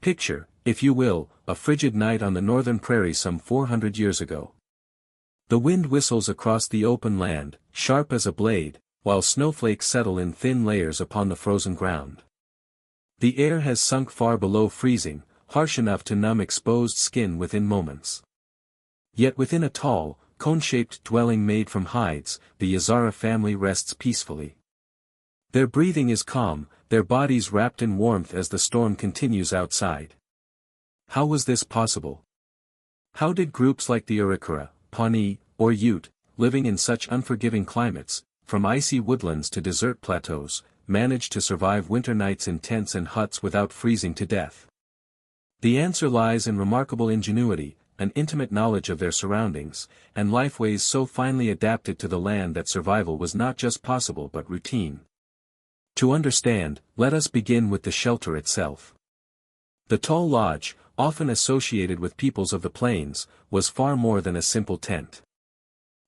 Picture, if you will, a frigid night on the northern prairie some 400 years ago. The wind whistles across the open land, sharp as a blade, while snowflakes settle in thin layers upon the frozen ground. The air has sunk far below freezing, harsh enough to numb exposed skin within moments. Yet within a tall, cone-shaped dwelling made from hides, the Yazara family rests peacefully. Their breathing is calm, their bodies wrapped in warmth as the storm continues outside. How was this possible? How did groups like the Arikara, Pawnee, or Ute, living in such unforgiving climates, from icy woodlands to desert plateaus, manage to survive winter nights in tents and huts without freezing to death? The answer lies in remarkable ingenuity, an intimate knowledge of their surroundings, and lifeways so finely adapted to the land that survival was not just possible but routine. To understand, let us begin with the shelter itself. The tall lodge, often associated with peoples of the plains, was far more than a simple tent.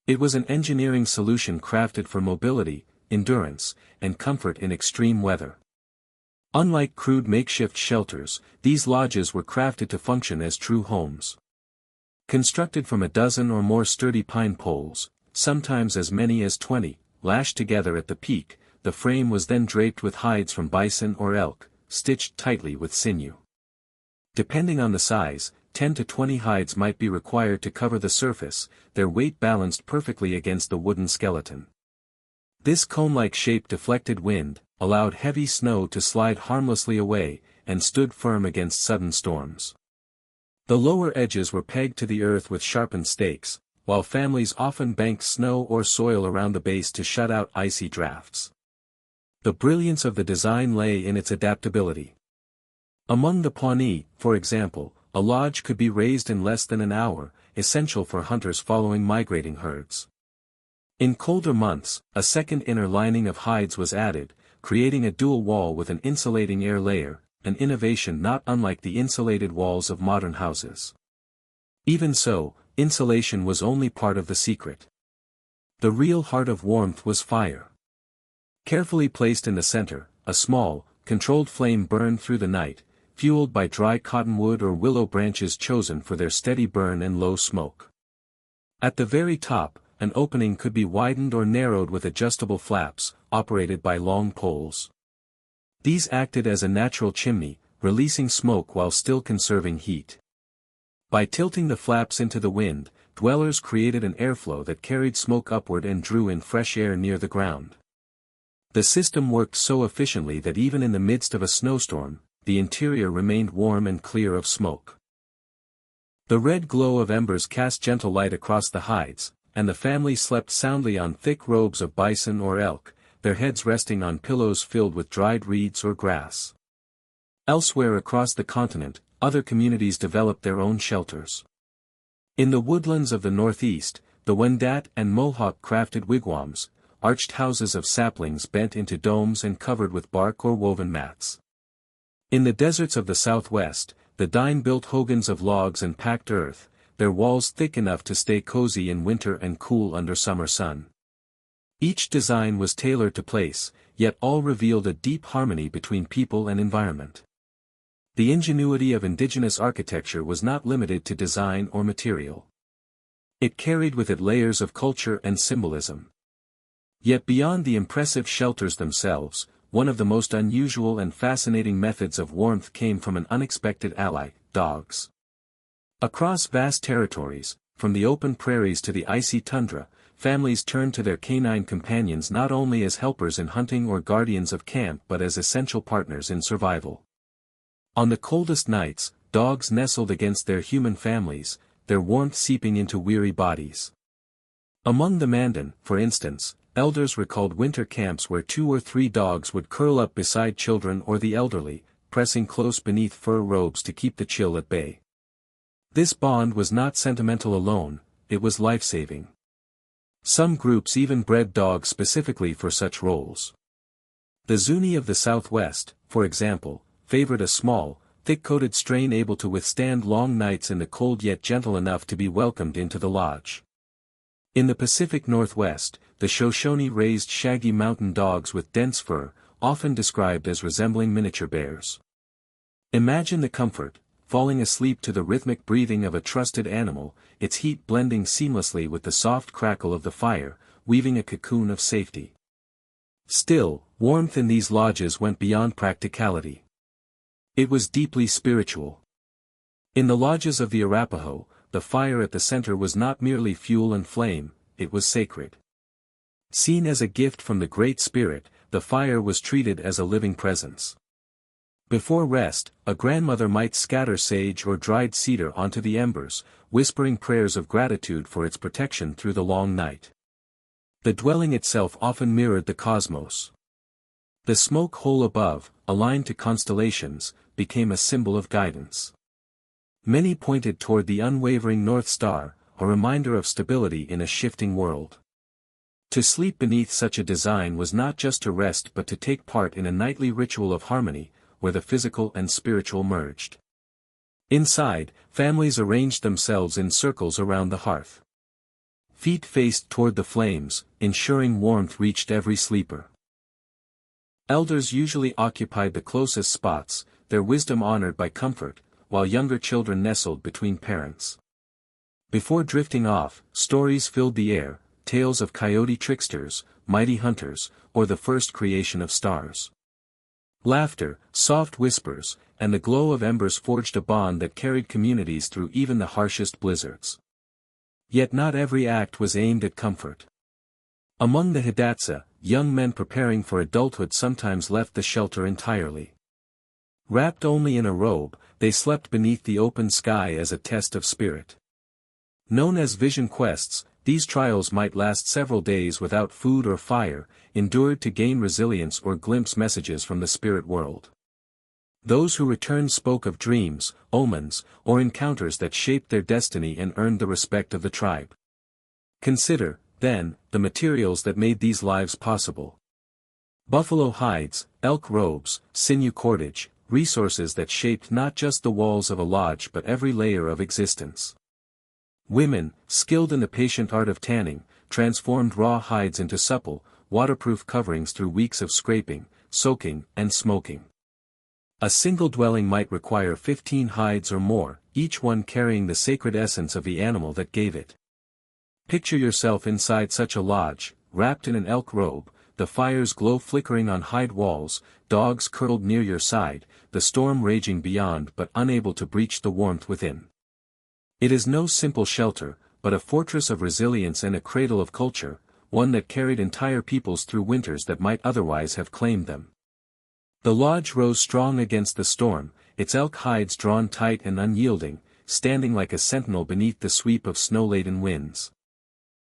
It was an engineering solution crafted for mobility, endurance, and comfort in extreme weather. Unlike crude makeshift shelters, these lodges were crafted to function as true homes. Constructed from a dozen or more sturdy pine poles, sometimes as many as 20, lashed together at the peak, the frame was then draped with hides from bison or elk, stitched tightly with sinew. Depending on the size, 10 to 20 hides might be required to cover the surface, their weight balanced perfectly against the wooden skeleton. This cone-like shape deflected wind, allowed heavy snow to slide harmlessly away, and stood firm against sudden storms. The lower edges were pegged to the earth with sharpened stakes, while families often banked snow or soil around the base to shut out icy drafts. The brilliance of the design lay in its adaptability. Among the Pawnee, for example, a lodge could be raised in less than an hour, essential for hunters following migrating herds. In colder months, a second inner lining of hides was added, creating a dual wall with an insulating air layer, an innovation not unlike the insulated walls of modern houses. Even so, insulation was only part of the secret. The real heart of warmth was fire. Carefully placed in the center, a small, controlled flame burned through the night, fueled by dry cottonwood or willow branches chosen for their steady burn and low smoke. At the very top, an opening could be widened or narrowed with adjustable flaps, operated by long poles. These acted as a natural chimney, releasing smoke while still conserving heat. By tilting the flaps into the wind, dwellers created an airflow that carried smoke upward and drew in fresh air near the ground. The system worked so efficiently that even in the midst of a snowstorm, the interior remained warm and clear of smoke. The red glow of embers cast gentle light across the hides, and the family slept soundly on thick robes of bison or elk, their heads resting on pillows filled with dried reeds or grass. Elsewhere across the continent, other communities developed their own shelters. In the woodlands of the northeast, the Wendat and Mohawk crafted wigwams, arched houses of saplings bent into domes and covered with bark or woven mats. In the deserts of the southwest, the Dine built hogans of logs and packed earth, their walls thick enough to stay cozy in winter and cool under summer sun. Each design was tailored to place, yet all revealed a deep harmony between people and environment. The ingenuity of indigenous architecture was not limited to design or material. It carried with it layers of culture and symbolism. Yet beyond the impressive shelters themselves, one of the most unusual and fascinating methods of warmth came from an unexpected ally, dogs. Across vast territories, from the open prairies to the icy tundra, families turned to their canine companions not only as helpers in hunting or guardians of camp but as essential partners in survival. On the coldest nights, dogs nestled against their human families, their warmth seeping into weary bodies. Among the Mandan, for instance, elders recalled winter camps where 2 or 3 dogs would curl up beside children or the elderly, pressing close beneath fur robes to keep the chill at bay. This bond was not sentimental alone, it was life-saving. Some groups even bred dogs specifically for such roles. The Zuni of the Southwest, for example, favored a small, thick-coated strain able to withstand long nights in the cold yet gentle enough to be welcomed into the lodge. In the Pacific Northwest, the Shoshone raised shaggy mountain dogs with dense fur, often described as resembling miniature bears. Imagine the comfort, falling asleep to the rhythmic breathing of a trusted animal, its heat blending seamlessly with the soft crackle of the fire, weaving a cocoon of safety. Still, warmth in these lodges went beyond practicality. It was deeply spiritual. In the lodges of the Arapaho, the fire at the center was not merely fuel and flame, it was sacred. Seen as a gift from the Great Spirit, the fire was treated as a living presence. Before rest, a grandmother might scatter sage or dried cedar onto the embers, whispering prayers of gratitude for its protection through the long night. The dwelling itself often mirrored the cosmos. The smoke hole above, aligned to constellations, became a symbol of guidance. Many pointed toward the unwavering North Star, a reminder of stability in a shifting world. To sleep beneath such a design was not just to rest but to take part in a nightly ritual of harmony, where the physical and spiritual merged. Inside, families arranged themselves in circles around the hearth. Feet faced toward the flames, ensuring warmth reached every sleeper. Elders usually occupied the closest spots, their wisdom honored by comfort, while younger children nestled between parents. Before drifting off, stories filled the air, tales of coyote tricksters, mighty hunters, or the first creation of stars. Laughter, soft whispers, and the glow of embers forged a bond that carried communities through even the harshest blizzards. Yet not every act was aimed at comfort. Among the Hidatsa, young men preparing for adulthood sometimes left the shelter entirely. Wrapped only in a robe, they slept beneath the open sky as a test of spirit. Known as vision quests, these trials might last several days without food or fire, endured to gain resilience or glimpse messages from the spirit world. Those who returned spoke of dreams, omens, or encounters that shaped their destiny and earned the respect of the tribe. Consider, then, the materials that made these lives possible. Buffalo hides, elk robes, sinew cordage, resources that shaped not just the walls of a lodge but every layer of existence. Women, skilled in the patient art of tanning, transformed raw hides into supple, waterproof coverings through weeks of scraping, soaking, and smoking. A single dwelling might require 15 hides or more, each one carrying the sacred essence of the animal that gave it. Picture yourself inside such a lodge, wrapped in an elk robe, the fire's glow flickering on hide walls, dogs curled near your side, the storm raging beyond but unable to breach the warmth within. It is no simple shelter, but a fortress of resilience and a cradle of culture, one that carried entire peoples through winters that might otherwise have claimed them. The lodge rose strong against the storm, its elk hides drawn tight and unyielding, standing like a sentinel beneath the sweep of snow-laden winds.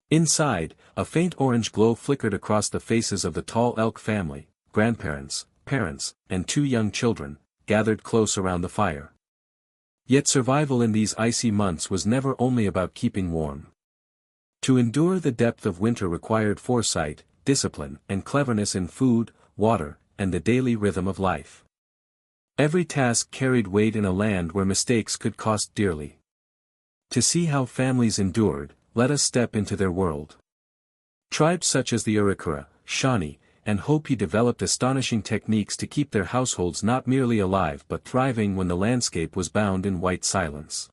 Inside, a faint orange glow flickered across the faces of the tall elk family, grandparents, parents, and 2 young children, gathered close around the fire. Yet survival in these icy months was never only about keeping warm. To endure the depth of winter required foresight, discipline, and cleverness in food, water, and the daily rhythm of life. Every task carried weight in a land where mistakes could cost dearly. To see how families endured, let us step into their world. Tribes such as the Arikara, Shawnee, and Hopi developed astonishing techniques to keep their households not merely alive but thriving when the landscape was bound in white silence.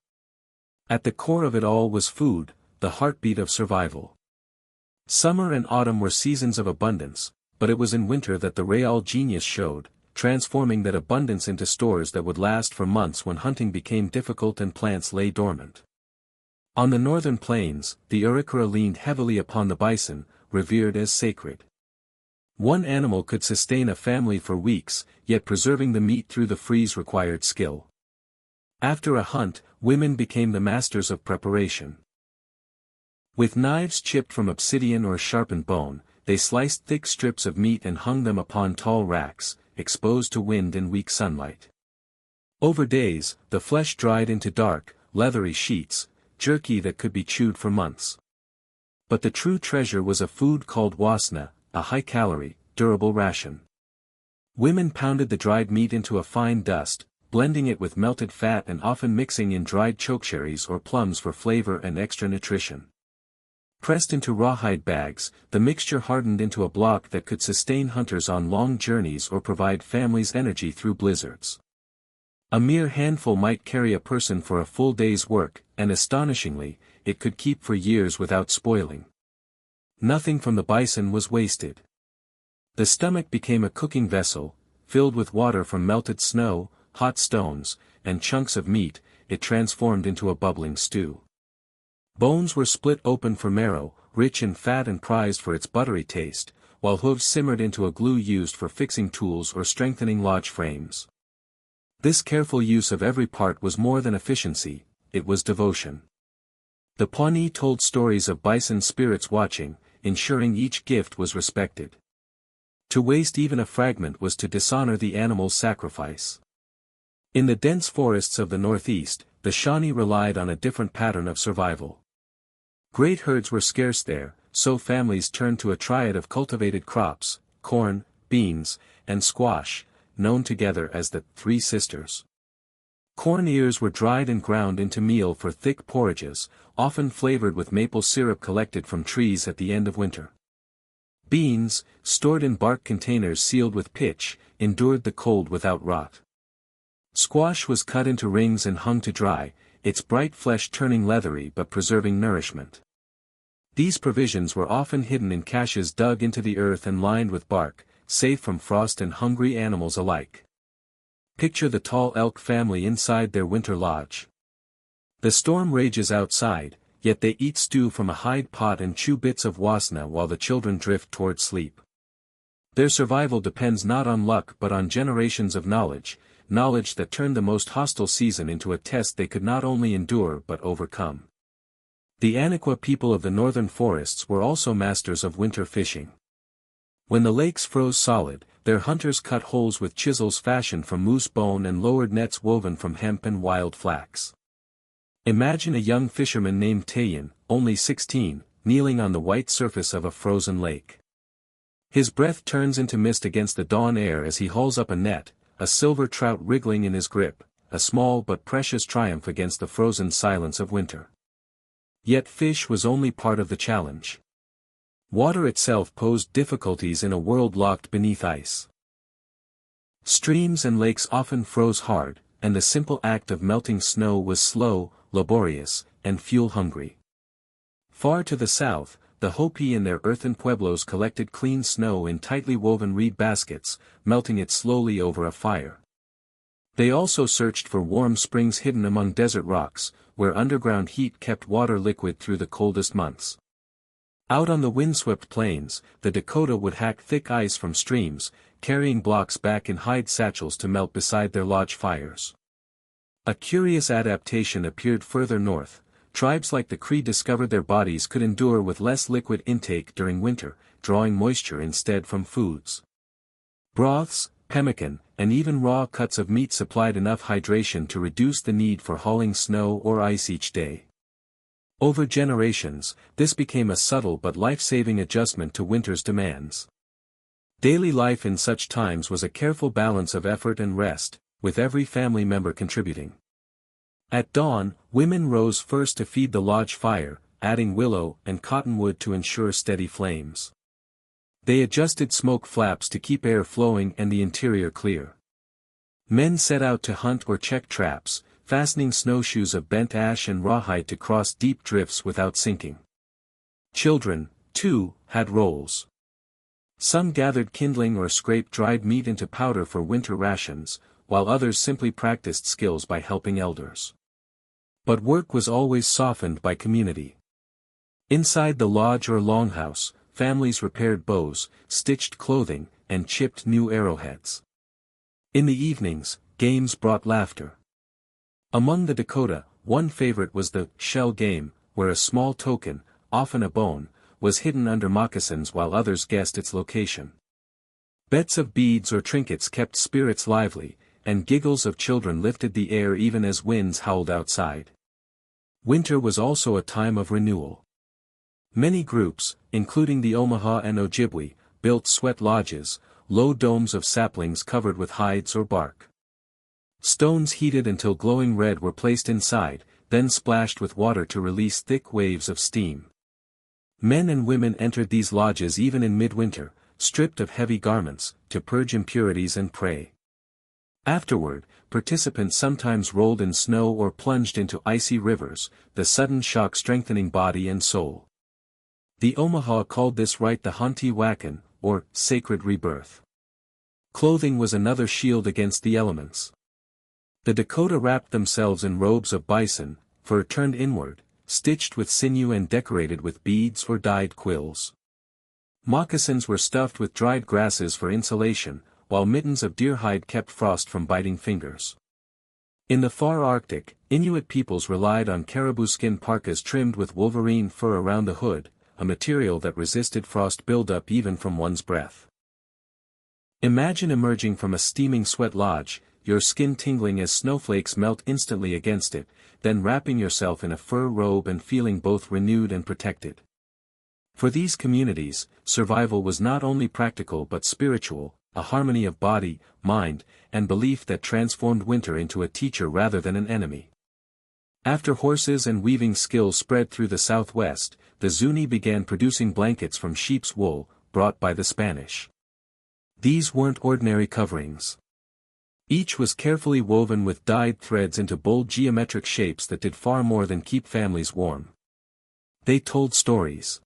At the core of it all was food, the heartbeat of survival. Summer and autumn were seasons of abundance, but it was in winter that the Real genius showed, transforming that abundance into stores that would last for months when hunting became difficult and plants lay dormant. On the northern plains, the Arikara leaned heavily upon the bison, revered as sacred. One animal could sustain a family for weeks, yet preserving the meat through the freeze required skill. After a hunt, women became the masters of preparation. With knives chipped from obsidian or sharpened bone, they sliced thick strips of meat and hung them upon tall racks, exposed to wind and weak sunlight. Over days, the flesh dried into dark, leathery sheets, jerky that could be chewed for months. But the true treasure was a food called wasna, a high-calorie, durable ration. Women pounded the dried meat into a fine dust, blending it with melted fat and often mixing in dried chokecherries or plums for flavor and extra nutrition. Pressed into rawhide bags, the mixture hardened into a block that could sustain hunters on long journeys or provide families energy through blizzards. A mere handful might carry a person for a full day's work, and astonishingly, it could keep for years without spoiling. Nothing from the bison was wasted. The stomach became a cooking vessel, filled with water from melted snow, hot stones, and chunks of meat. It transformed into a bubbling stew. Bones were split open for marrow, rich in fat and prized for its buttery taste, while hooves simmered into a glue used for fixing tools or strengthening lodge frames. This careful use of every part was more than efficiency, it was devotion. The Pawnee told stories of bison spirits watching, ensuring each gift was respected. To waste even a fragment was to dishonor the animal's sacrifice. In the dense forests of the Northeast, the Shawnee relied on a different pattern of survival. Great herds were scarce there, so families turned to a triad of cultivated crops, corn, beans, and squash, known together as the Three Sisters. Corn ears were dried and ground into meal for thick porridges, often flavored with maple syrup collected from trees at the end of winter. Beans, stored in bark containers sealed with pitch, endured the cold without rot. Squash was cut into rings and hung to dry, its bright flesh turning leathery but preserving nourishment. These provisions were often hidden in caches dug into the earth and lined with bark, safe from frost and hungry animals alike. Picture the tall elk family inside their winter lodge. The storm rages outside, yet they eat stew from a hide pot and chew bits of wasna while the children drift toward sleep. Their survival depends not on luck but on generations of knowledge that turned the most hostile season into a test they could not only endure but overcome. The Anaqua people of the northern forests were also masters of winter fishing. When the lakes froze solid, their hunters cut holes with chisels fashioned from moose bone and lowered nets woven from hemp and wild flax. Imagine a young fisherman named Tayin, only 16, kneeling on the white surface of a frozen lake. His breath turns into mist against the dawn air as he hauls up a net, a silver trout wriggling in his grip, a small but precious triumph against the frozen silence of winter. Yet fish was only part of the challenge. Water itself posed difficulties in a world locked beneath ice. Streams and lakes often froze hard, and the simple act of melting snow was slow, laborious, and fuel-hungry. Far to the south, the Hopi and their earthen pueblos collected clean snow in tightly woven reed baskets, melting it slowly over a fire. They also searched for warm springs hidden among desert rocks, where underground heat kept water liquid through the coldest months. Out on the windswept plains, the Dakota would hack thick ice from streams, carrying blocks back in hide satchels to melt beside their lodge fires. A curious adaptation appeared further north. Tribes like the Cree discovered their bodies could endure with less liquid intake during winter, drawing moisture instead from foods. Broths, pemmican, and even raw cuts of meat supplied enough hydration to reduce the need for hauling snow or ice each day. Over generations, this became a subtle but life-saving adjustment to winter's demands. Daily life in such times was a careful balance of effort and rest, with every family member contributing. At dawn, women rose first to feed the lodge fire, adding willow and cottonwood to ensure steady flames. They adjusted smoke flaps to keep air flowing and the interior clear. Men set out to hunt or check traps, fastening snowshoes of bent ash and rawhide to cross deep drifts without sinking. Children, too, had roles. Some gathered kindling or scraped dried meat into powder for winter rations, while others simply practiced skills by helping elders. But work was always softened by community. Inside the lodge or longhouse, families repaired bows, stitched clothing, and chipped new arrowheads. In the evenings, games brought laughter. Among the Dakota, one favorite was the shell game, where a small token, often a bone, was hidden under moccasins while others guessed its location. Bets of beads or trinkets kept spirits lively, and giggles of children lifted the air even as winds howled outside. Winter was also a time of renewal. Many groups, including the Omaha and Ojibwe, built sweat lodges, low domes of saplings covered with hides or bark. Stones heated until glowing red were placed inside, then splashed with water to release thick waves of steam. Men and women entered these lodges even in midwinter, stripped of heavy garments, to purge impurities and pray. Afterward, participants sometimes rolled in snow or plunged into icy rivers, the sudden shock strengthening body and soul. The Omaha called this rite the Hanti-Wakan, or sacred rebirth. Clothing was another shield against the elements. The Dakota wrapped themselves in robes of bison, fur turned inward, stitched with sinew and decorated with beads or dyed quills. Moccasins were stuffed with dried grasses for insulation, while mittens of deer hide kept frost from biting fingers. In the far Arctic, Inuit peoples relied on caribou skin parkas trimmed with wolverine fur around the hood, a material that resisted frost buildup even from one's breath. Imagine emerging from a steaming sweat lodge, your skin tingling as snowflakes melt instantly against it, then wrapping yourself in a fur robe and feeling both renewed and protected. For these communities, survival was not only practical but spiritual, a harmony of body, mind, and belief that transformed winter into a teacher rather than an enemy. After horses and weaving skills spread through the southwest, the Zuni began producing blankets from sheep's wool, brought by the Spanish. These weren't ordinary coverings. Each was carefully woven with dyed threads into bold geometric shapes that did far more than keep families warm. They told stories.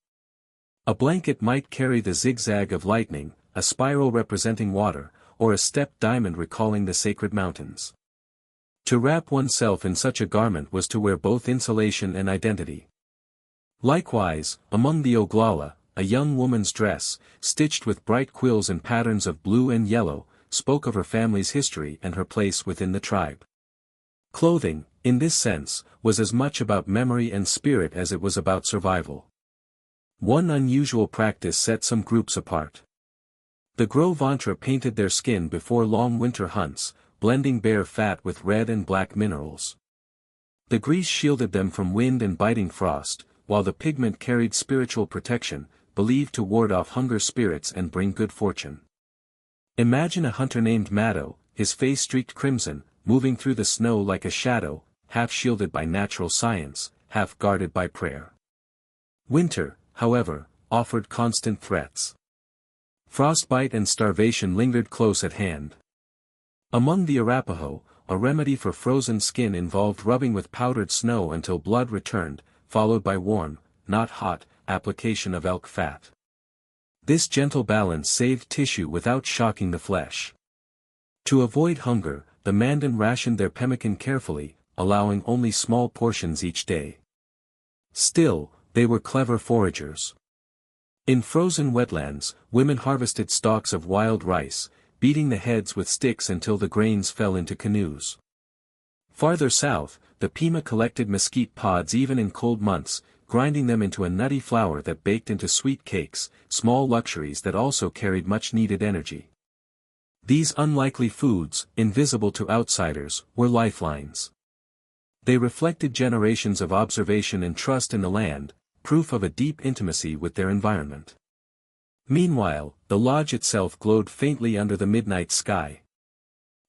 A blanket might carry the zigzag of lightning, a spiral representing water, or a stepped diamond recalling the sacred mountains. To wrap oneself in such a garment was to wear both insulation and identity. Likewise, among the Oglala, a young woman's dress, stitched with bright quills and patterns of blue and yellow, spoke of her family's history and her place within the tribe. Clothing, in this sense, was as much about memory and spirit as it was about survival. One unusual practice set some groups apart. The Gros Ventre painted their skin before long winter hunts, blending bear fat with red and black minerals. The grease shielded them from wind and biting frost, while the pigment carried spiritual protection, believed to ward off hunger spirits and bring good fortune. Imagine a hunter named Maddo, his face streaked crimson, moving through the snow like a shadow, half shielded by natural science, half guarded by prayer. Winter, however, offered constant threats. Frostbite and starvation lingered close at hand. Among the Arapaho, a remedy for frozen skin involved rubbing with powdered snow until blood returned, followed by warm, not hot, application of elk fat. This gentle balance saved tissue without shocking the flesh. To avoid hunger, the Mandan rationed their pemmican carefully, allowing only small portions each day. Still, they were clever foragers. In frozen wetlands, women harvested stalks of wild rice, beating the heads with sticks until the grains fell into canoes. Farther south, the Pima collected mesquite pods even in cold months, grinding them into a nutty flour that baked into sweet cakes, small luxuries that also carried much-needed energy. These unlikely foods, invisible to outsiders, were lifelines. They reflected generations of observation and trust in the land, proof of a deep intimacy with their environment. Meanwhile, the lodge itself glowed faintly under the midnight sky.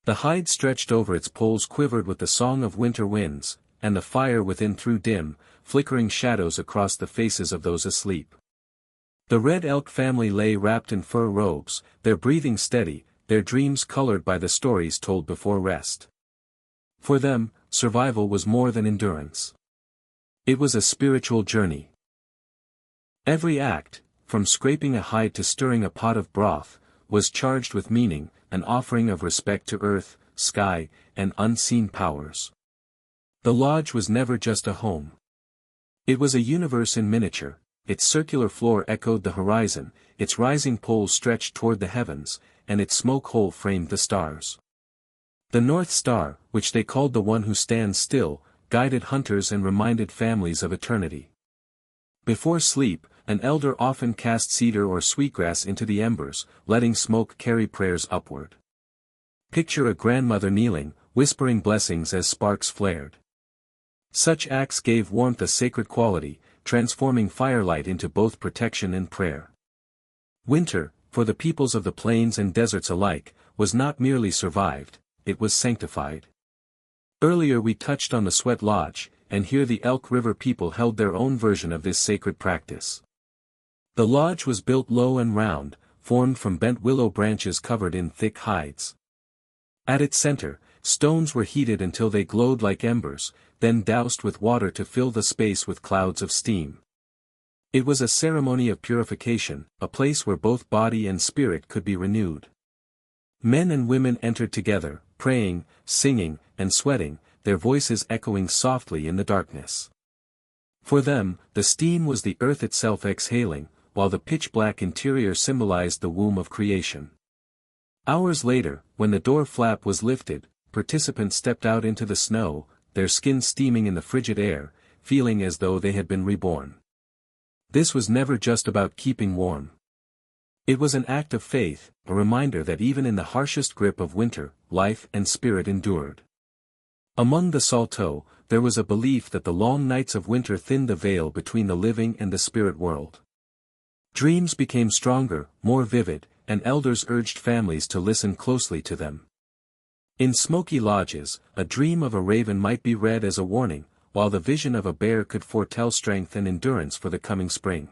The hide stretched over its poles quivered with the song of winter winds, and the fire within threw dim, flickering shadows across the faces of those asleep. The Red Elk family lay wrapped in fur robes, their breathing steady, their dreams colored by the stories told before rest. For them, survival was more than endurance. It was a spiritual journey. Every act, from scraping a hide to stirring a pot of broth, was charged with meaning, an offering of respect to earth, sky, and unseen powers. The lodge was never just a home. It was a universe in miniature, its circular floor echoed the horizon, its rising poles stretched toward the heavens, and its smoke hole framed the stars. The North Star, which they called the one who stands still, guided hunters and reminded families of eternity. Before sleep, an elder often cast cedar or sweetgrass into the embers, letting smoke carry prayers upward. Picture a grandmother kneeling, whispering blessings as sparks flared. Such acts gave warmth a sacred quality, transforming firelight into both protection and prayer. Winter, for the peoples of the plains and deserts alike, was not merely survived, it was sanctified. Earlier we touched on the Sweat Lodge, and here the Elk River people held their own version of this sacred practice. The lodge was built low and round, formed from bent willow branches covered in thick hides. At its center, stones were heated until they glowed like embers, then doused with water to fill the space with clouds of steam. It was a ceremony of purification, a place where both body and spirit could be renewed. Men and women entered together, praying, singing, and sweating, their voices echoing softly in the darkness. For them, the steam was the earth itself exhaling, while the pitch-black interior symbolized the womb of creation. Hours later, when the door flap was lifted, participants stepped out into the snow, their skin steaming in the frigid air, feeling as though they had been reborn. This was never just about keeping warm. It was an act of faith, a reminder that even in the harshest grip of winter, life and spirit endured. Among the Salto, there was a belief that the long nights of winter thinned the veil between the living and the spirit world. Dreams became stronger, more vivid, and elders urged families to listen closely to them. In smoky lodges, a dream of a raven might be read as a warning, while the vision of a bear could foretell strength and endurance for the coming spring.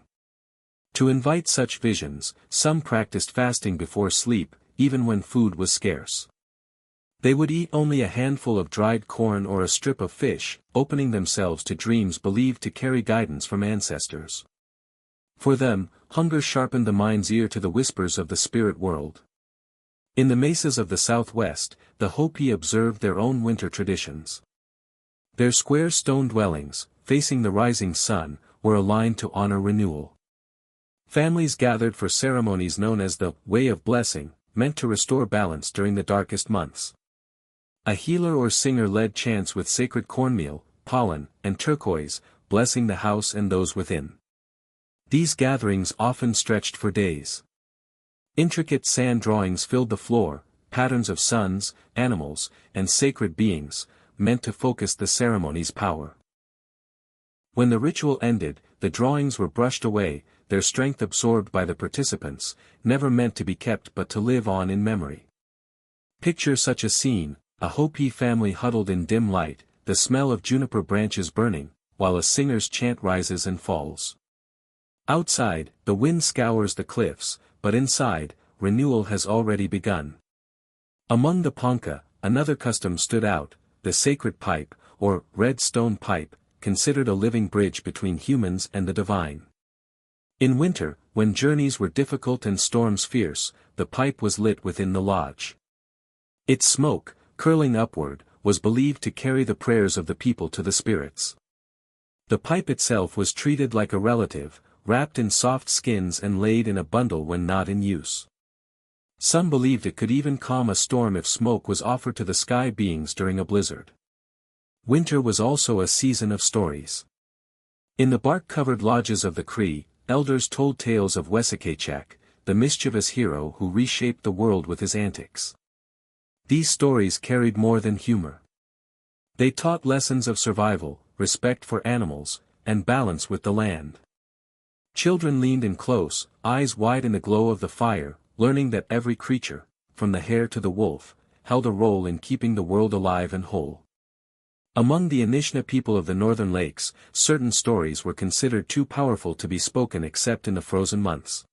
To invite such visions, some practiced fasting before sleep, even when food was scarce. They would eat only a handful of dried corn or a strip of fish, opening themselves to dreams believed to carry guidance from ancestors. For them, hunger sharpened the mind's ear to the whispers of the spirit world. In the mesas of the southwest, the Hopi observed their own winter traditions. Their square stone dwellings, facing the rising sun, were aligned to honor renewal. Families gathered for ceremonies known as the Way of Blessing, meant to restore balance during the darkest months. A healer or singer led chants with sacred cornmeal, pollen, and turquoise, blessing the house and those within. These gatherings often stretched for days. Intricate sand drawings filled the floor, patterns of suns, animals, and sacred beings, meant to focus the ceremony's power. When the ritual ended, the drawings were brushed away, their strength absorbed by the participants, never meant to be kept but to live on in memory. Picture such a scene, a Hopi family huddled in dim light, the smell of juniper branches burning, while a singer's chant rises and falls. Outside, the wind scours the cliffs, but inside, renewal has already begun. Among the Ponca, another custom stood out, the sacred pipe, or red stone pipe, considered a living bridge between humans and the divine. In winter, when journeys were difficult and storms fierce, the pipe was lit within the lodge. Its smoke, curling upward, was believed to carry the prayers of the people to the spirits. The pipe itself was treated like a relative, wrapped in soft skins and laid in a bundle when not in use. Some believed it could even calm a storm if smoke was offered to the sky beings during a blizzard. Winter was also a season of stories. In the bark-covered lodges of the Cree, elders told tales of Wesekachak, the mischievous hero who reshaped the world with his antics. These stories carried more than humor. They taught lessons of survival, respect for animals, and balance with the land. Children leaned in close, eyes wide in the glow of the fire, learning that every creature, from the hare to the wolf, held a role in keeping the world alive and whole. Among the Anishinaabe people of the northern lakes, certain stories were considered too powerful to be spoken except in the frozen months.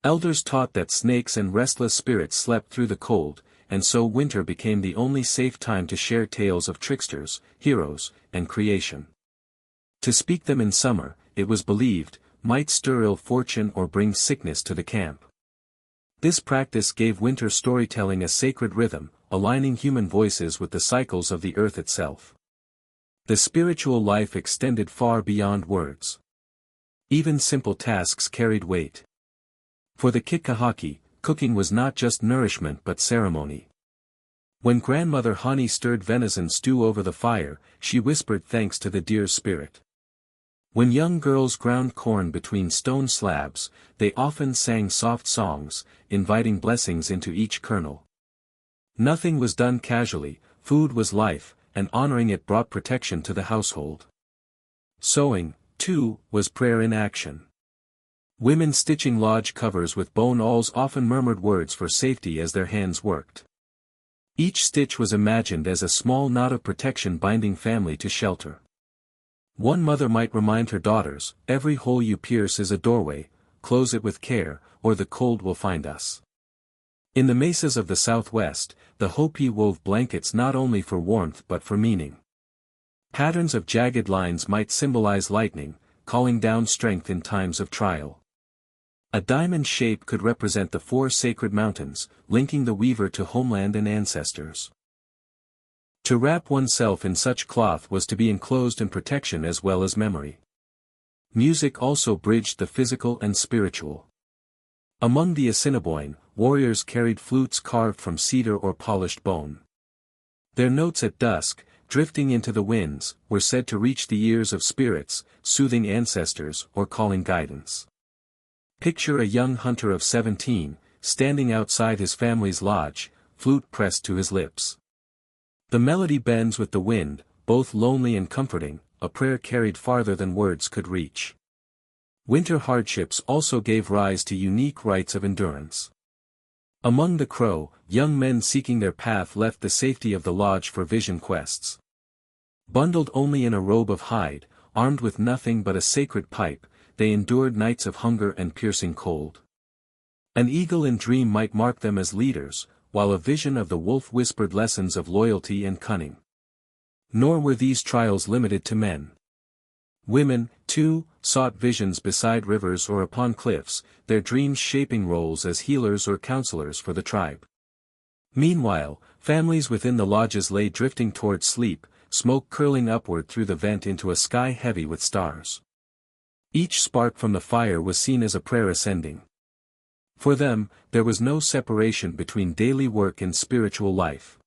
Elders taught that snakes and restless spirits slept through the cold, and so winter became the only safe time to share tales of tricksters, heroes, and creation. To speak them in summer, it was believed, might stir ill fortune or bring sickness to the camp. This practice gave winter storytelling a sacred rhythm, aligning human voices with the cycles of the earth itself. The spiritual life extended far beyond words. Even simple tasks carried weight. For the Kitkahaki, cooking was not just nourishment but ceremony. When grandmother Hani stirred venison stew over the fire, she whispered thanks to the deer's spirit. When young girls ground corn between stone slabs, they often sang soft songs, inviting blessings into each kernel. Nothing was done casually, food was life, and honoring it brought protection to the household. Sewing, too, was prayer in action. Women stitching lodge covers with bone awls often murmured words for safety as their hands worked. Each stitch was imagined as a small knot of protection binding family to shelter. One mother might remind her daughters, every hole you pierce is a doorway, close it with care, or the cold will find us. In the mesas of the southwest, the Hopi wove blankets not only for warmth but for meaning. Patterns of jagged lines might symbolize lightning, calling down strength in times of trial. A diamond shape could represent the four sacred mountains, linking the weaver to homeland and ancestors. To wrap oneself in such cloth was to be enclosed in protection as well as memory. Music also bridged the physical and spiritual. Among the Assiniboine, warriors carried flutes carved from cedar or polished bone. Their notes at dusk, drifting into the winds, were said to reach the ears of spirits, soothing ancestors or calling guidance. Picture a young hunter of 17, standing outside his family's lodge, flute pressed to his lips. The melody bends with the wind, both lonely and comforting, a prayer carried farther than words could reach. Winter hardships also gave rise to unique rites of endurance. Among the Crow, young men seeking their path left the safety of the lodge for vision quests. Bundled only in a robe of hide, armed with nothing but a sacred pipe, they endured nights of hunger and piercing cold. An eagle in dream might mark them as leaders, while a vision of the wolf whispered lessons of loyalty and cunning. Nor were these trials limited to men. Women, too, sought visions beside rivers or upon cliffs, their dreams shaping roles as healers or counselors for the tribe. Meanwhile, families within the lodges lay drifting towards sleep, smoke curling upward through the vent into a sky heavy with stars. Each spark from the fire was seen as a prayer ascending. For them, there was no separation between daily work and spiritual life.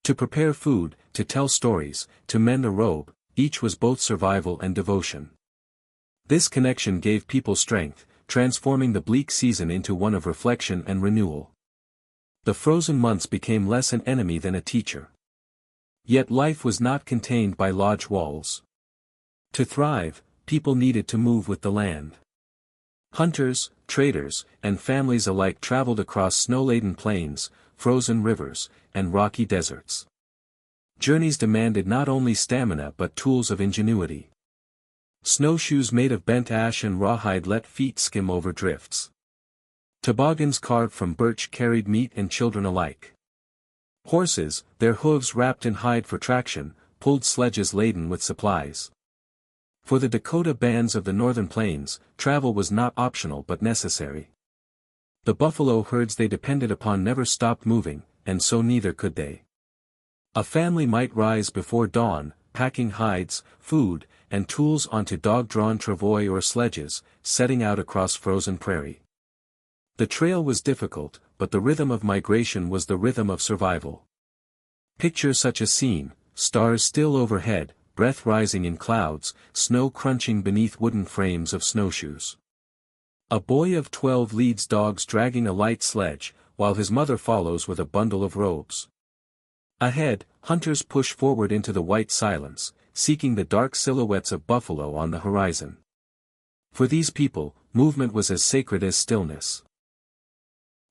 To prepare food, to tell stories, to mend a robe, each was both survival and devotion. This connection gave people strength, transforming the bleak season into one of reflection and renewal. The frozen months became less an enemy than a teacher. Yet life was not contained by lodge walls. To thrive, people needed to move with the land. Hunters, traders, and families alike traveled across snow-laden plains, frozen rivers, and rocky deserts. Journeys demanded not only stamina but tools of ingenuity. Snowshoes made of bent ash and rawhide let feet skim over drifts. Toboggans carved from birch carried meat and children alike. Horses, their hooves wrapped in hide for traction, pulled sledges laden with supplies. For the Dakota bands of the northern plains, travel was not optional but necessary. The buffalo herds they depended upon never stopped moving, and so neither could they. A family might rise before dawn, packing hides, food, and tools onto dog-drawn travois or sledges, setting out across frozen prairie. The trail was difficult, but the rhythm of migration was the rhythm of survival. Picture such a scene, stars still overhead, breath rising in clouds, snow crunching beneath wooden frames of snowshoes. A boy of 12 leads dogs dragging a light sledge, while his mother follows with a bundle of robes. Ahead, hunters push forward into the white silence, seeking the dark silhouettes of buffalo on the horizon. For these people, movement was as sacred as stillness.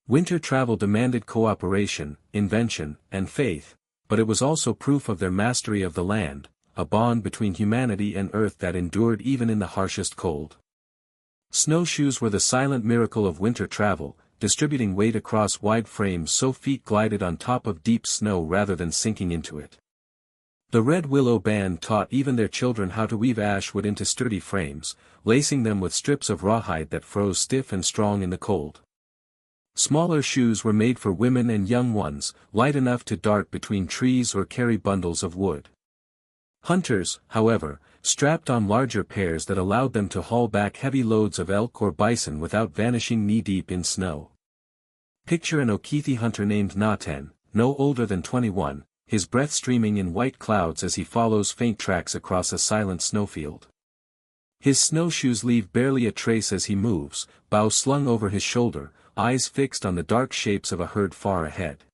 Winter travel demanded cooperation, invention, and faith, but it was also proof of their mastery of the land, a bond between humanity and earth that endured even in the harshest cold. Snowshoes were the silent miracle of winter travel, distributing weight across wide frames so feet glided on top of deep snow rather than sinking into it. The Red Willow Band taught even their children how to weave ash wood into sturdy frames, lacing them with strips of rawhide that froze stiff and strong in the cold. Smaller shoes were made for women and young ones, light enough to dart between trees or carry bundles of wood. Hunters, however, strapped on larger pairs that allowed them to haul back heavy loads of elk or bison without vanishing knee-deep in snow. Picture an Okithi hunter named Naten, no older than 21, his breath streaming in white clouds as he follows faint tracks across a silent snowfield. His snowshoes leave barely a trace as he moves, bow slung over his shoulder, eyes fixed on the dark shapes of a herd far ahead.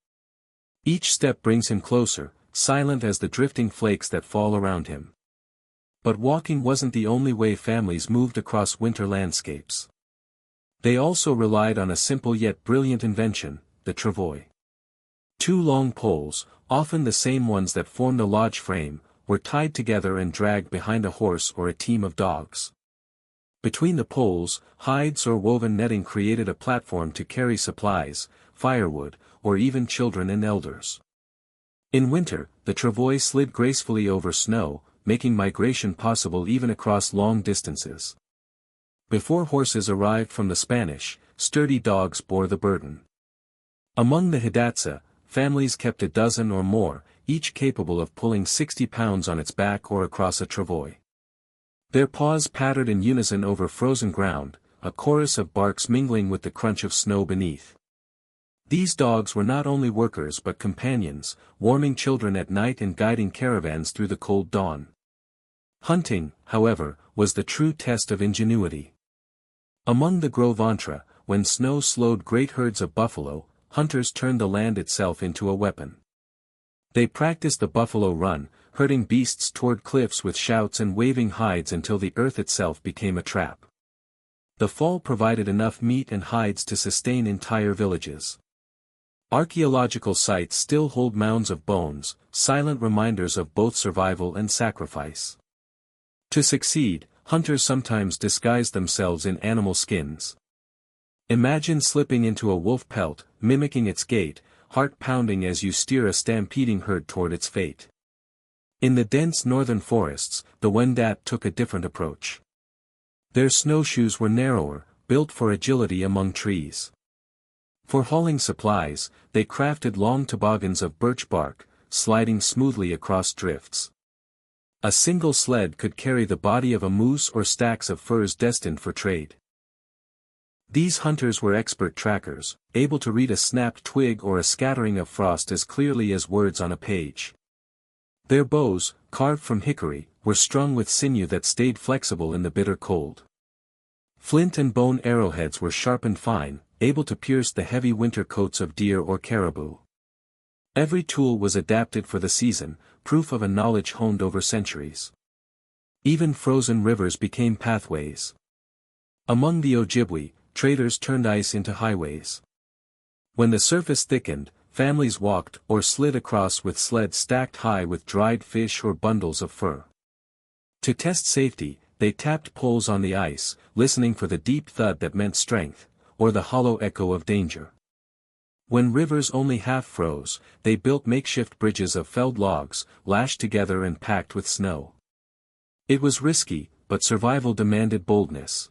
Each step brings him closer, silent as the drifting flakes that fall around him. But walking wasn't the only way families moved across winter landscapes. They also relied on a simple yet brilliant invention, the travois. Two long poles, often the same ones that formed the lodge frame, were tied together and dragged behind a horse or a team of dogs. Between the poles, hides or woven netting created a platform to carry supplies, firewood, or even children and elders. In winter, the travois slid gracefully over snow, making migration possible even across long distances. Before horses arrived from the Spanish, sturdy dogs bore the burden. Among the Hidatsa, families kept a dozen or more, each capable of pulling 60 pounds on its back or across a travois. Their paws pattered in unison over frozen ground, a chorus of barks mingling with the crunch of snow beneath. These dogs were not only workers but companions, warming children at night and guiding caravans through the cold dawn. Hunting, however, was the true test of ingenuity. Among the Gros Ventre, when snow slowed great herds of buffalo, hunters turned the land itself into a weapon. They practiced the buffalo run, herding beasts toward cliffs with shouts and waving hides until the earth itself became a trap. The fall provided enough meat and hides to sustain entire villages. Archaeological sites still hold mounds of bones, silent reminders of both survival and sacrifice. To succeed, hunters sometimes disguised themselves in animal skins. Imagine slipping into a wolf pelt, mimicking its gait, heart pounding as you steer a stampeding herd toward its fate. In the dense northern forests, the Wendat took a different approach. Their snowshoes were narrower, built for agility among trees. For hauling supplies, they crafted long toboggans of birch bark, sliding smoothly across drifts. A single sled could carry the body of a moose or stacks of furs destined for trade. These hunters were expert trackers, able to read a snapped twig or a scattering of frost as clearly as words on a page. Their bows, carved from hickory, were strung with sinew that stayed flexible in the bitter cold. Flint and bone arrowheads were sharpened fine, able to pierce the heavy winter coats of deer or caribou. Every tool was adapted for the season, proof of a knowledge honed over centuries. Even frozen rivers became pathways. Among the Ojibwe, traders turned ice into highways. When the surface thickened, families walked or slid across with sleds stacked high with dried fish or bundles of fur. To test safety, they tapped poles on the ice, listening for the deep thud that meant strength, or the hollow echo of danger. When rivers only half froze, they built makeshift bridges of felled logs, lashed together and packed with snow. It was risky, but survival demanded boldness.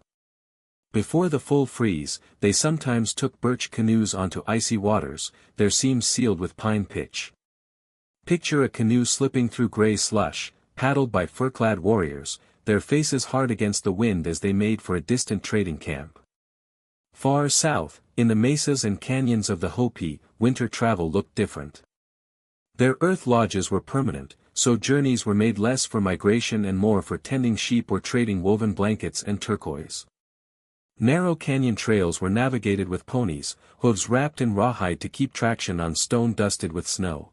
Before the full freeze, they sometimes took birch canoes onto icy waters, their seams sealed with pine pitch. Picture a canoe slipping through gray slush, paddled by fur-clad warriors, their faces hard against the wind as they made for a distant trading camp. Far south, in the mesas and canyons of the Hopi, winter travel looked different. Their earth lodges were permanent, so journeys were made less for migration and more for tending sheep or trading woven blankets and turquoise. Narrow canyon trails were navigated with ponies, hooves wrapped in rawhide to keep traction on stone dusted with snow.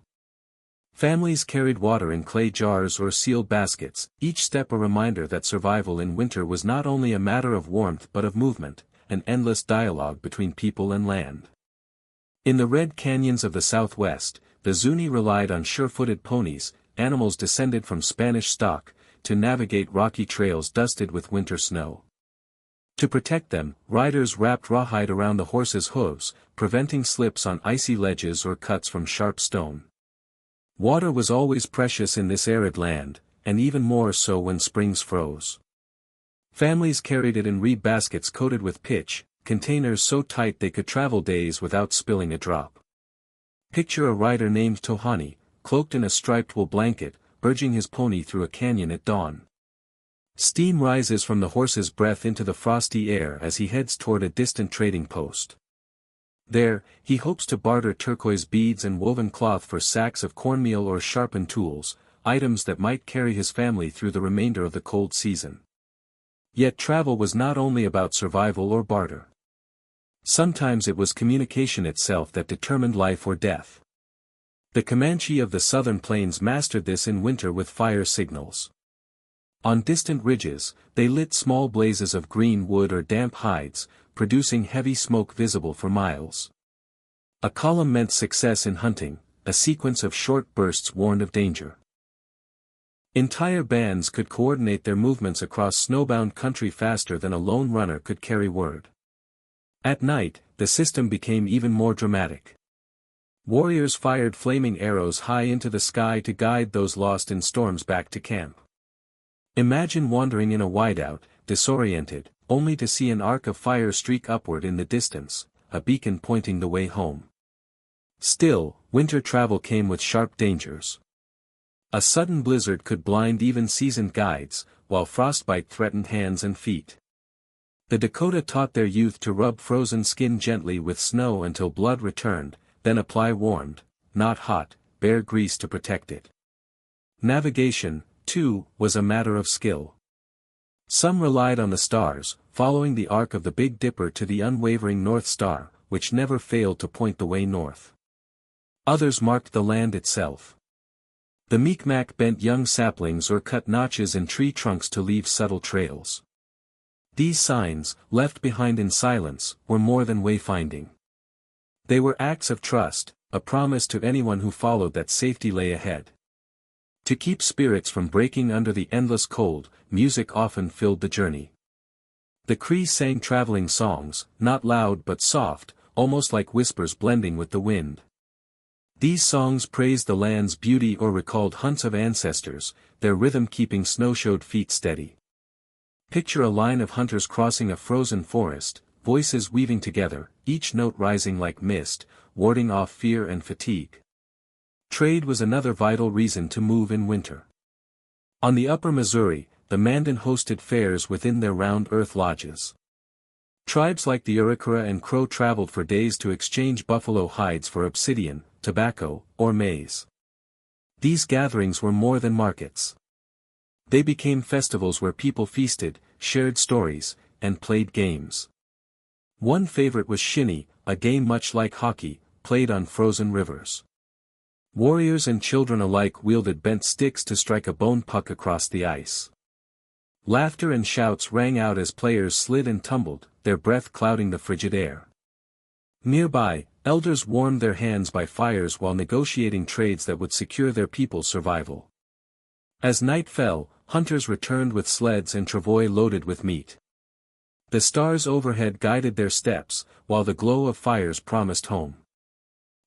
Families carried water in clay jars or sealed baskets, each step a reminder that survival in winter was not only a matter of warmth but of movement, an endless dialogue between people and land. In the red canyons of the southwest, the Zuni relied on sure-footed ponies, animals descended from Spanish stock, to navigate rocky trails dusted with winter snow. To protect them, riders wrapped rawhide around the horses' hooves, preventing slips on icy ledges or cuts from sharp stone. Water was always precious in this arid land, and even more so when springs froze. Families carried it in reed baskets coated with pitch, containers so tight they could travel days without spilling a drop. Picture a rider named Tohani, cloaked in a striped wool blanket, urging his pony through a canyon at dawn. Steam rises from the horse's breath into the frosty air as he heads toward a distant trading post. There, he hopes to barter turquoise beads and woven cloth for sacks of cornmeal or sharpened tools, items that might carry his family through the remainder of the cold season. Yet travel was not only about survival or barter. Sometimes it was communication itself that determined life or death. The Comanche of the southern plains mastered this in winter with fire signals. On distant ridges, they lit small blazes of green wood or damp hides, producing heavy smoke visible for miles. A column meant success in hunting, a sequence of short bursts warned of danger. Entire bands could coordinate their movements across snowbound country faster than a lone runner could carry word. At night, the system became even more dramatic. Warriors fired flaming arrows high into the sky to guide those lost in storms back to camp. Imagine wandering in a whiteout, disoriented, only to see an arc of fire streak upward in the distance, a beacon pointing the way home. Still, winter travel came with sharp dangers. A sudden blizzard could blind even seasoned guides, while frostbite threatened hands and feet. The Dakota taught their youth to rub frozen skin gently with snow until blood returned, then apply warmed, not hot, bear grease to protect it. Navigation, too, was a matter of skill. Some relied on the stars, following the arc of the Big Dipper to the unwavering North Star, which never failed to point the way north. Others marked the land itself. The Mi'kmaq bent young saplings or cut notches in tree trunks to leave subtle trails. These signs, left behind in silence, were more than wayfinding. They were acts of trust, a promise to anyone who followed that safety lay ahead. To keep spirits from breaking under the endless cold, music often filled the journey. The Cree sang traveling songs, not loud but soft, almost like whispers blending with the wind. These songs praised the land's beauty or recalled hunts of ancestors, their rhythm keeping snow-shod feet steady. Picture a line of hunters crossing a frozen forest, voices weaving together, each note rising like mist, warding off fear and fatigue. Trade was another vital reason to move in winter. On the upper Missouri, the Mandan hosted fairs within their round earth lodges. Tribes like the Arikara and Crow traveled for days to exchange buffalo hides for obsidian, tobacco, or maize. These gatherings were more than markets. They became festivals where people feasted, shared stories, and played games. One favorite was shinny, a game much like hockey, played on frozen rivers. Warriors and children alike wielded bent sticks to strike a bone puck across the ice. Laughter and shouts rang out as players slid and tumbled, their breath clouding the frigid air. Nearby, elders warmed their hands by fires while negotiating trades that would secure their people's survival. As night fell, hunters returned with sleds and travois loaded with meat. The stars overhead guided their steps, while the glow of fires promised home.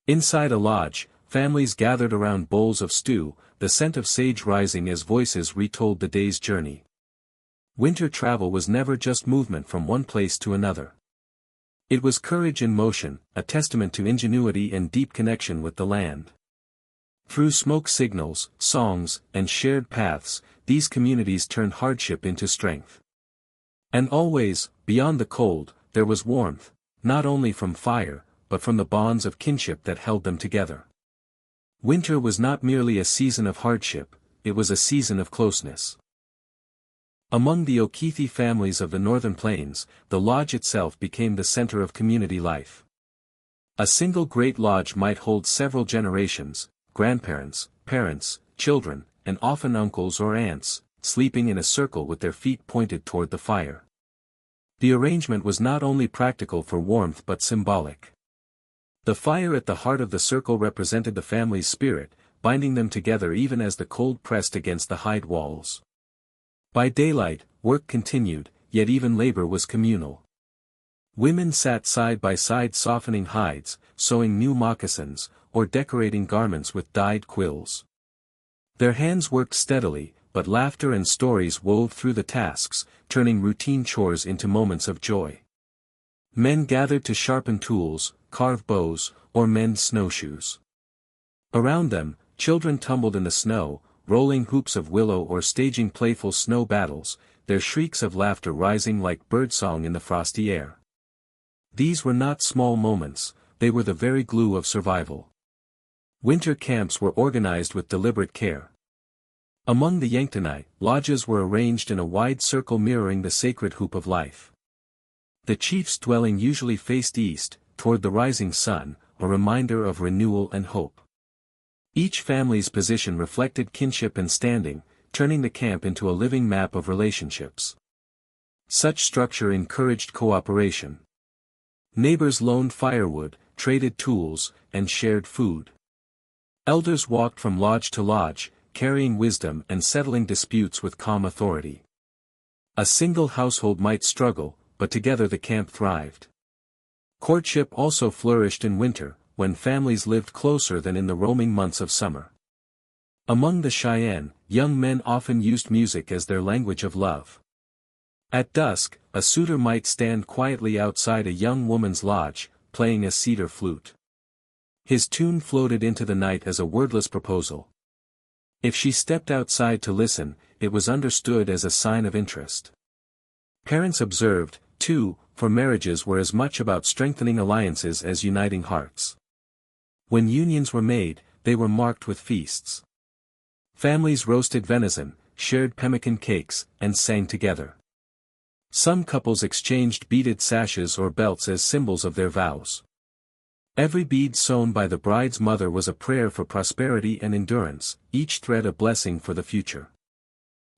Inside a lodge, families gathered around bowls of stew, the scent of sage rising as voices retold the day's journey. Winter travel was never just movement from one place to another. It was courage in motion, a testament to ingenuity and deep connection with the land. Through smoke signals, songs, and shared paths, these communities turned hardship into strength. And always, beyond the cold, there was warmth, not only from fire, but from the bonds of kinship that held them together. Winter was not merely a season of hardship, it was a season of closeness. Among the Okithi families of the Northern Plains, the lodge itself became the center of community life. A single great lodge might hold several generations, grandparents, parents, children, and often uncles or aunts, sleeping in a circle with their feet pointed toward the fire. The arrangement was not only practical for warmth but symbolic. The fire at the heart of the circle represented the family's spirit, binding them together even as the cold pressed against the hide walls. By daylight, work continued, yet even labor was communal. Women sat side by side softening hides, sewing new moccasins, or decorating garments with dyed quills. Their hands worked steadily, but laughter and stories wove through the tasks, turning routine chores into moments of joy. Men gathered to sharpen tools, carve bows, or mend snowshoes. Around them, children tumbled in the snow, rolling hoops of willow or staging playful snow battles, their shrieks of laughter rising like birdsong in the frosty air. These were not small moments, they were the very glue of survival. Winter camps were organized with deliberate care. Among the Yanktonai, lodges were arranged in a wide circle mirroring the sacred hoop of life. The chief's dwelling usually faced east, toward the rising sun, a reminder of renewal and hope. Each family's position reflected kinship and standing, turning the camp into a living map of relationships. Such structure encouraged cooperation. Neighbors loaned firewood, traded tools, and shared food. Elders walked from lodge to lodge, carrying wisdom and settling disputes with calm authority. A single household might struggle, but together the camp thrived. Courtship also flourished in winter, when families lived closer than in the roaming months of summer. Among the Cheyenne, young men often used music as their language of love. At dusk, a suitor might stand quietly outside a young woman's lodge, playing a cedar flute. His tune floated into the night as a wordless proposal. If she stepped outside to listen, it was understood as a sign of interest. Parents observed, too, for marriages were as much about strengthening alliances as uniting hearts. When unions were made, they were marked with feasts. Families roasted venison, shared pemmican cakes, and sang together. Some couples exchanged beaded sashes or belts as symbols of their vows. Every bead sewn by the bride's mother was a prayer for prosperity and endurance, each thread a blessing for the future.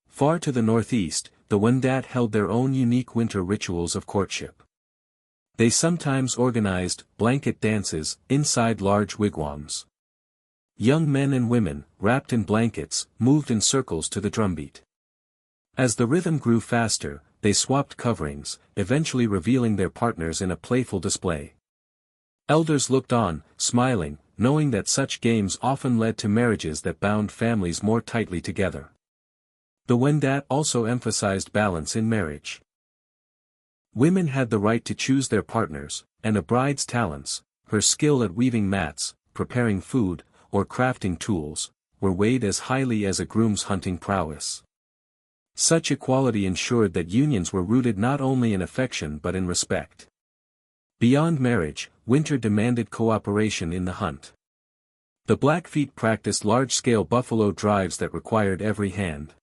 Far to the northeast, the Wendat held their own unique winter rituals of courtship. They sometimes organized blanket dances inside large wigwams. Young men and women, wrapped in blankets, moved in circles to the drumbeat. As the rhythm grew faster, they swapped coverings, eventually revealing their partners in a playful display. Elders looked on, smiling, knowing that such games often led to marriages that bound families more tightly together. The Wendat also emphasized balance in marriage. Women had the right to choose their partners, and a bride's talents, her skill at weaving mats, preparing food, or crafting tools, were weighed as highly as a groom's hunting prowess. Such equality ensured that unions were rooted not only in affection but in respect. Beyond marriage, winter demanded cooperation in the hunt. The Blackfeet practiced large-scale buffalo drives that required every hand.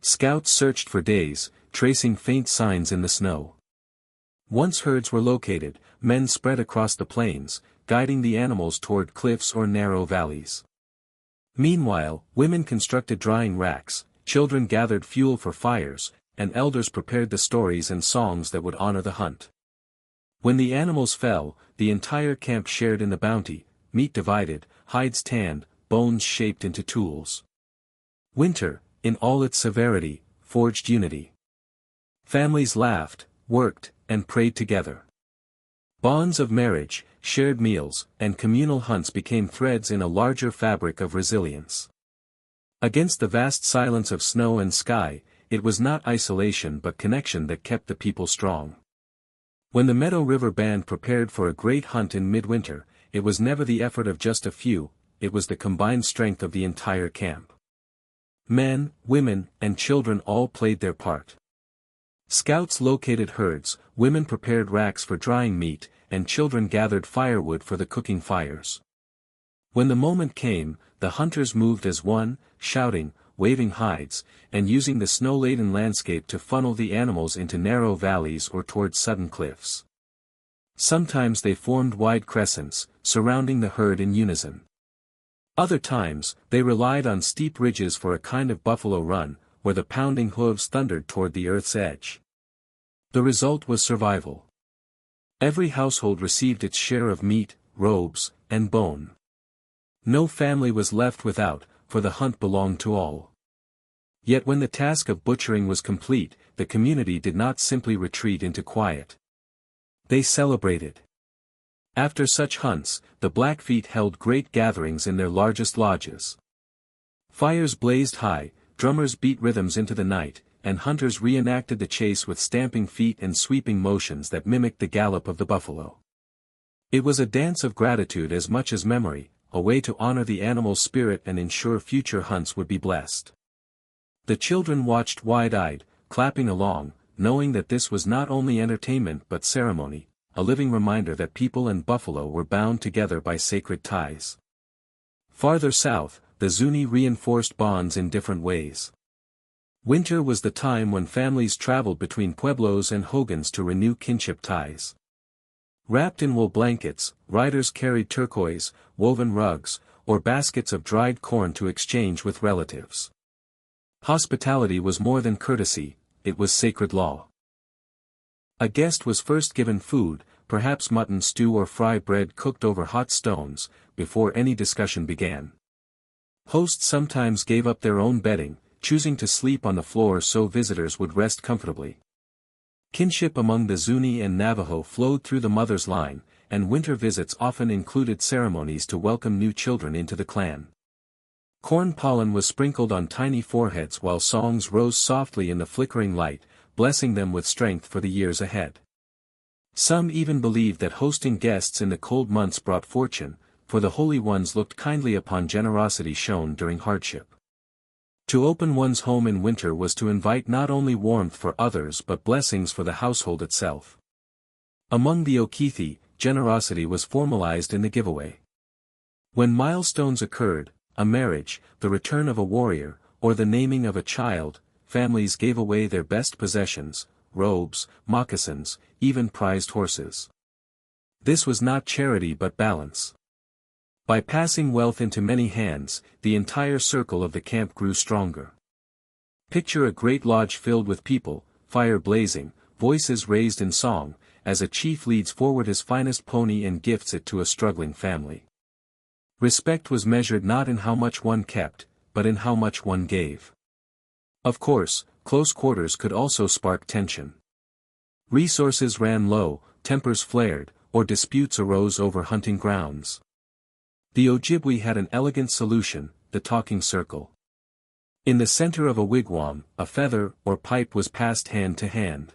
Scouts searched for days, tracing faint signs in the snow. Once herds were located, men spread across the plains, guiding the animals toward cliffs or narrow valleys. Meanwhile, women constructed drying racks, children gathered fuel for fires, and elders prepared the stories and songs that would honor the hunt. When the animals fell, the entire camp shared in the bounty, meat divided, hides tanned, bones shaped into tools. Winter, in all its severity, forged unity. Families laughed, worked, and prayed together. Bonds of marriage, shared meals, and communal hunts became threads in a larger fabric of resilience. Against the vast silence of snow and sky, it was not isolation but connection that kept the people strong. When the Meadow River Band prepared for a great hunt in midwinter, it was never the effort of just a few, it was the combined strength of the entire camp. Men, women, and children all played their part. Scouts located herds, women prepared racks for drying meat, and children gathered firewood for the cooking fires. When the moment came, the hunters moved as one, shouting, waving hides, and using the snow-laden landscape to funnel the animals into narrow valleys or toward sudden cliffs. Sometimes they formed wide crescents, surrounding the herd in unison. Other times, they relied on steep ridges for a kind of buffalo run, where the pounding hooves thundered toward the earth's edge. The result was survival. Every household received its share of meat, robes, and bone. No family was left without, for the hunt belonged to all. Yet when the task of butchering was complete, the community did not simply retreat into quiet. They celebrated. After such hunts, the Blackfeet held great gatherings in their largest lodges. Fires blazed high, drummers beat rhythms into the night, and hunters reenacted the chase with stamping feet and sweeping motions that mimicked the gallop of the buffalo. It was a dance of gratitude as much as memory, a way to honor the animal's spirit and ensure future hunts would be blessed. The children watched wide-eyed, clapping along, knowing that this was not only entertainment but ceremony, a living reminder that people and buffalo were bound together by sacred ties. Farther south, the Zuni reinforced bonds in different ways. Winter was the time when families traveled between pueblos and hogans to renew kinship ties. Wrapped in wool blankets, riders carried turquoise, woven rugs, or baskets of dried corn to exchange with relatives. Hospitality was more than courtesy, it was sacred law. A guest was first given food, perhaps mutton stew or fry bread cooked over hot stones, before any discussion began. Hosts sometimes gave up their own bedding, choosing to sleep on the floor so visitors would rest comfortably. Kinship among the Zuni and Navajo flowed through the mother's line, and winter visits often included ceremonies to welcome new children into the clan. Corn pollen was sprinkled on tiny foreheads while songs rose softly in the flickering light, blessing them with strength for the years ahead. Some even believed that hosting guests in the cold months brought fortune, for the holy ones looked kindly upon generosity shown during hardship. To open one's home in winter was to invite not only warmth for others but blessings for the household itself. Among the Okithi, generosity was formalized in the giveaway. When milestones occurred, a marriage, the return of a warrior, or the naming of a child, families gave away their best possessions, robes, moccasins, even prized horses. This was not charity but balance. By passing wealth into many hands, the entire circle of the camp grew stronger. Picture a great lodge filled with people, fire blazing, voices raised in song, as a chief leads forward his finest pony and gifts it to a struggling family. Respect was measured not in how much one kept, but in how much one gave. Of course, close quarters could also spark tension. Resources ran low, tempers flared, or disputes arose over hunting grounds. The Ojibwe had an elegant solution, the talking circle. In the center of a wigwam, a feather or pipe was passed hand to hand.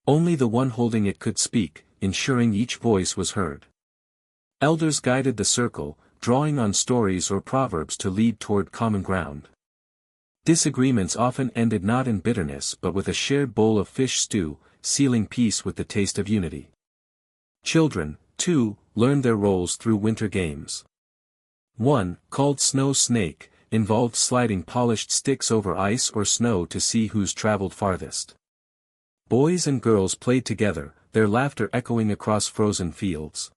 Only the one holding it could speak, ensuring each voice was heard. Elders guided the circle, drawing on stories or proverbs to lead toward common ground. Disagreements often ended not in bitterness but with a shared bowl of fish stew, sealing peace with the taste of unity. Children, too, learned their roles through winter games. One, called Snow Snake, involved sliding polished sticks over ice or snow to see who's traveled farthest. Boys and girls played together, their laughter echoing across frozen fields.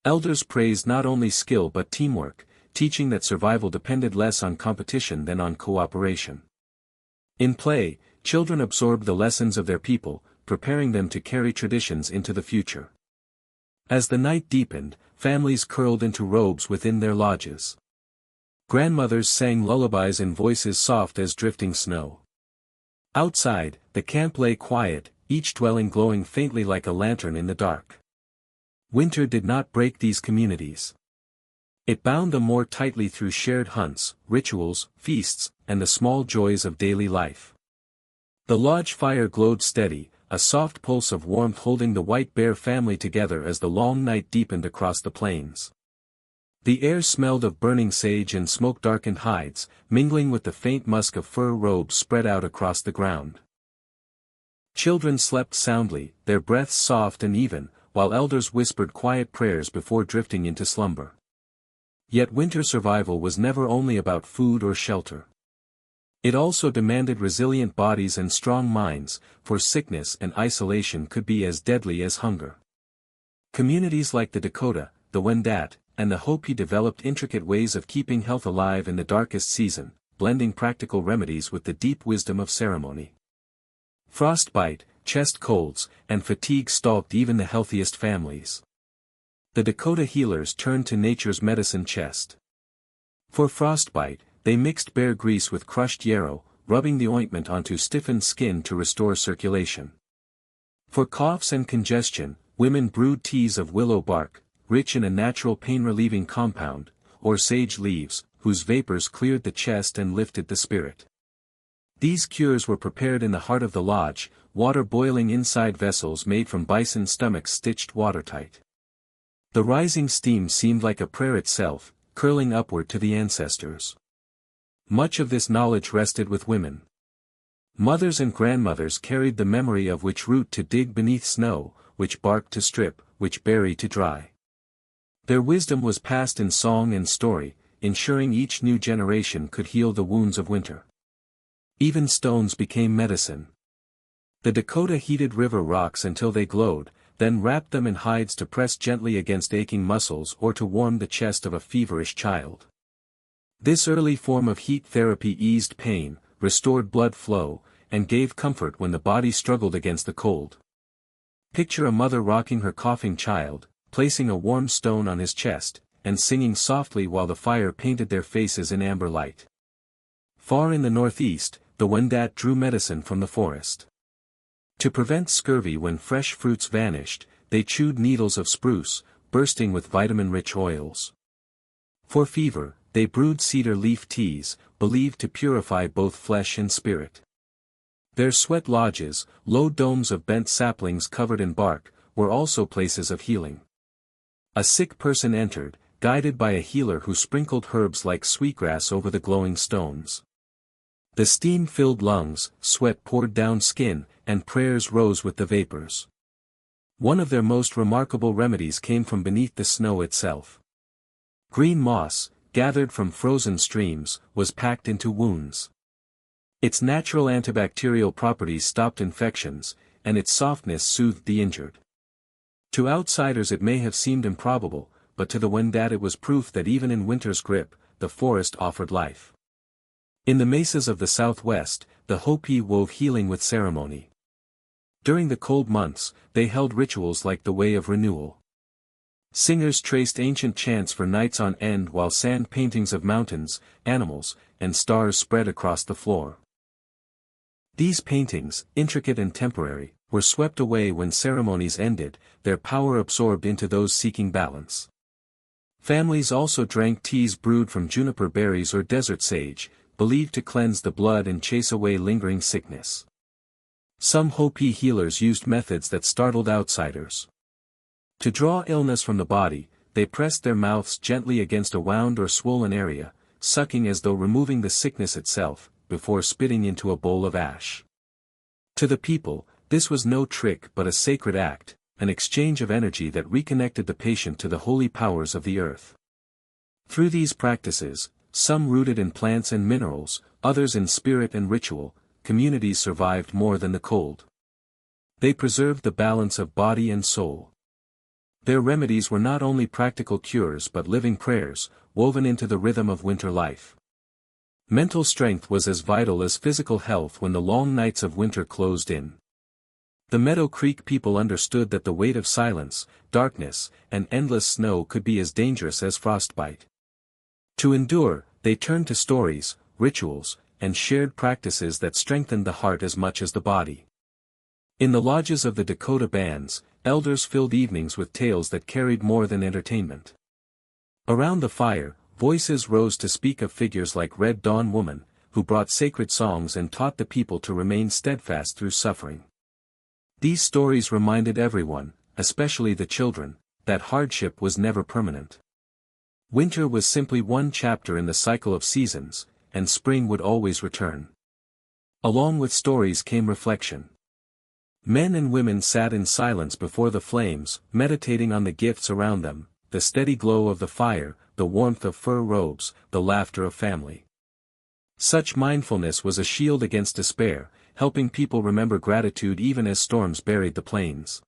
Elders praised not only skill but teamwork, teaching that survival depended less on competition than on cooperation. In play, children absorbed the lessons of their people, preparing them to carry traditions into the future. As the night deepened, families curled into robes within their lodges. Grandmothers sang lullabies in voices soft as drifting snow. Outside, the camp lay quiet, each dwelling glowing faintly like a lantern in the dark. Winter did not break these communities. It bound them more tightly through shared hunts, rituals, feasts, and the small joys of daily life. The lodge fire glowed steady, a soft pulse of warmth holding the White Bear family together as the long night deepened across the plains. The air smelled of burning sage and smoke-darkened hides, mingling with the faint musk of fur robes spread out across the ground. Children slept soundly, their breaths soft and even, while elders whispered quiet prayers before drifting into slumber. Yet winter survival was never only about food or shelter. It also demanded resilient bodies and strong minds, for sickness and isolation could be as deadly as hunger. Communities like the Dakota, the Wendat, and the Hopi developed intricate ways of keeping health alive in the darkest season, blending practical remedies with the deep wisdom of ceremony. Frostbite, chest colds, and fatigue stalked even the healthiest families. The Dakota healers turned to nature's medicine chest. For frostbite, they mixed bear grease with crushed yarrow, rubbing the ointment onto stiffened skin to restore circulation. For coughs and congestion, women brewed teas of willow bark, rich in a natural pain-relieving compound, or sage leaves, whose vapors cleared the chest and lifted the spirit. These cures were prepared in the heart of the lodge, water boiling inside vessels made from bison stomachs stitched watertight. The rising steam seemed like a prayer itself, curling upward to the ancestors. Much of this knowledge rested with women. Mothers and grandmothers carried the memory of which root to dig beneath snow, which bark to strip, which berry to dry. Their wisdom was passed in song and story, ensuring each new generation could heal the wounds of winter. Even stones became medicine. The Dakota heated river rocks until they glowed, then wrapped them in hides to press gently against aching muscles or to warm the chest of a feverish child. This early form of heat therapy eased pain, restored blood flow, and gave comfort when the body struggled against the cold. Picture a mother rocking her coughing child, placing a warm stone on his chest, and singing softly while the fire painted their faces in amber light. Far in the northeast, the Wendat drew medicine from the forest. To prevent scurvy when fresh fruits vanished, they chewed needles of spruce, bursting with vitamin-rich oils. For fever, they brewed cedar leaf teas, believed to purify both flesh and spirit. Their sweat lodges, low domes of bent saplings covered in bark, were also places of healing. A sick person entered, guided by a healer who sprinkled herbs like sweetgrass over the glowing stones. The steam filled lungs, sweat poured down skin, and prayers rose with the vapors. One of their most remarkable remedies came from beneath the snow itself. Green moss, gathered from frozen streams, was packed into wounds. Its natural antibacterial properties stopped infections, and its softness soothed the injured. To outsiders it may have seemed improbable, but to the Wendat it was proof that even in winter's grip, the forest offered life. In the mesas of the southwest, the Hopi wove healing with ceremony. During the cold months, they held rituals like the Way of Renewal. Singers traced ancient chants for nights on end while sand paintings of mountains, animals, and stars spread across the floor. These paintings, intricate and temporary, were swept away when ceremonies ended, their power absorbed into those seeking balance. Families also drank teas brewed from juniper berries or desert sage, believed to cleanse the blood and chase away lingering sickness. Some Hopi healers used methods that startled outsiders. To draw illness from the body, they pressed their mouths gently against a wound or swollen area, sucking as though removing the sickness itself, before spitting into a bowl of ash. To the people, this was no trick but a sacred act, an exchange of energy that reconnected the patient to the holy powers of the earth. Through these practices, some rooted in plants and minerals, others in spirit and ritual, communities survived more than the cold. They preserved the balance of body and soul. Their remedies were not only practical cures but living prayers, woven into the rhythm of winter life. Mental strength was as vital as physical health when the long nights of winter closed in. The Meadow Creek people understood that the weight of silence, darkness, and endless snow could be as dangerous as frostbite. To endure, they turned to stories, rituals, and shared practices that strengthened the heart as much as the body. In the lodges of the Dakota bands, elders filled evenings with tales that carried more than entertainment. Around the fire, voices rose to speak of figures like Red Dawn Woman, who brought sacred songs and taught the people to remain steadfast through suffering. These stories reminded everyone, especially the children, that hardship was never permanent. Winter was simply one chapter in the cycle of seasons, and spring would always return. Along with stories came reflection. Men and women sat in silence before the flames, meditating on the gifts around them, the steady glow of the fire, the warmth of fur robes, the laughter of family. Such mindfulness was a shield against despair, helping people remember gratitude even as storms buried the plains.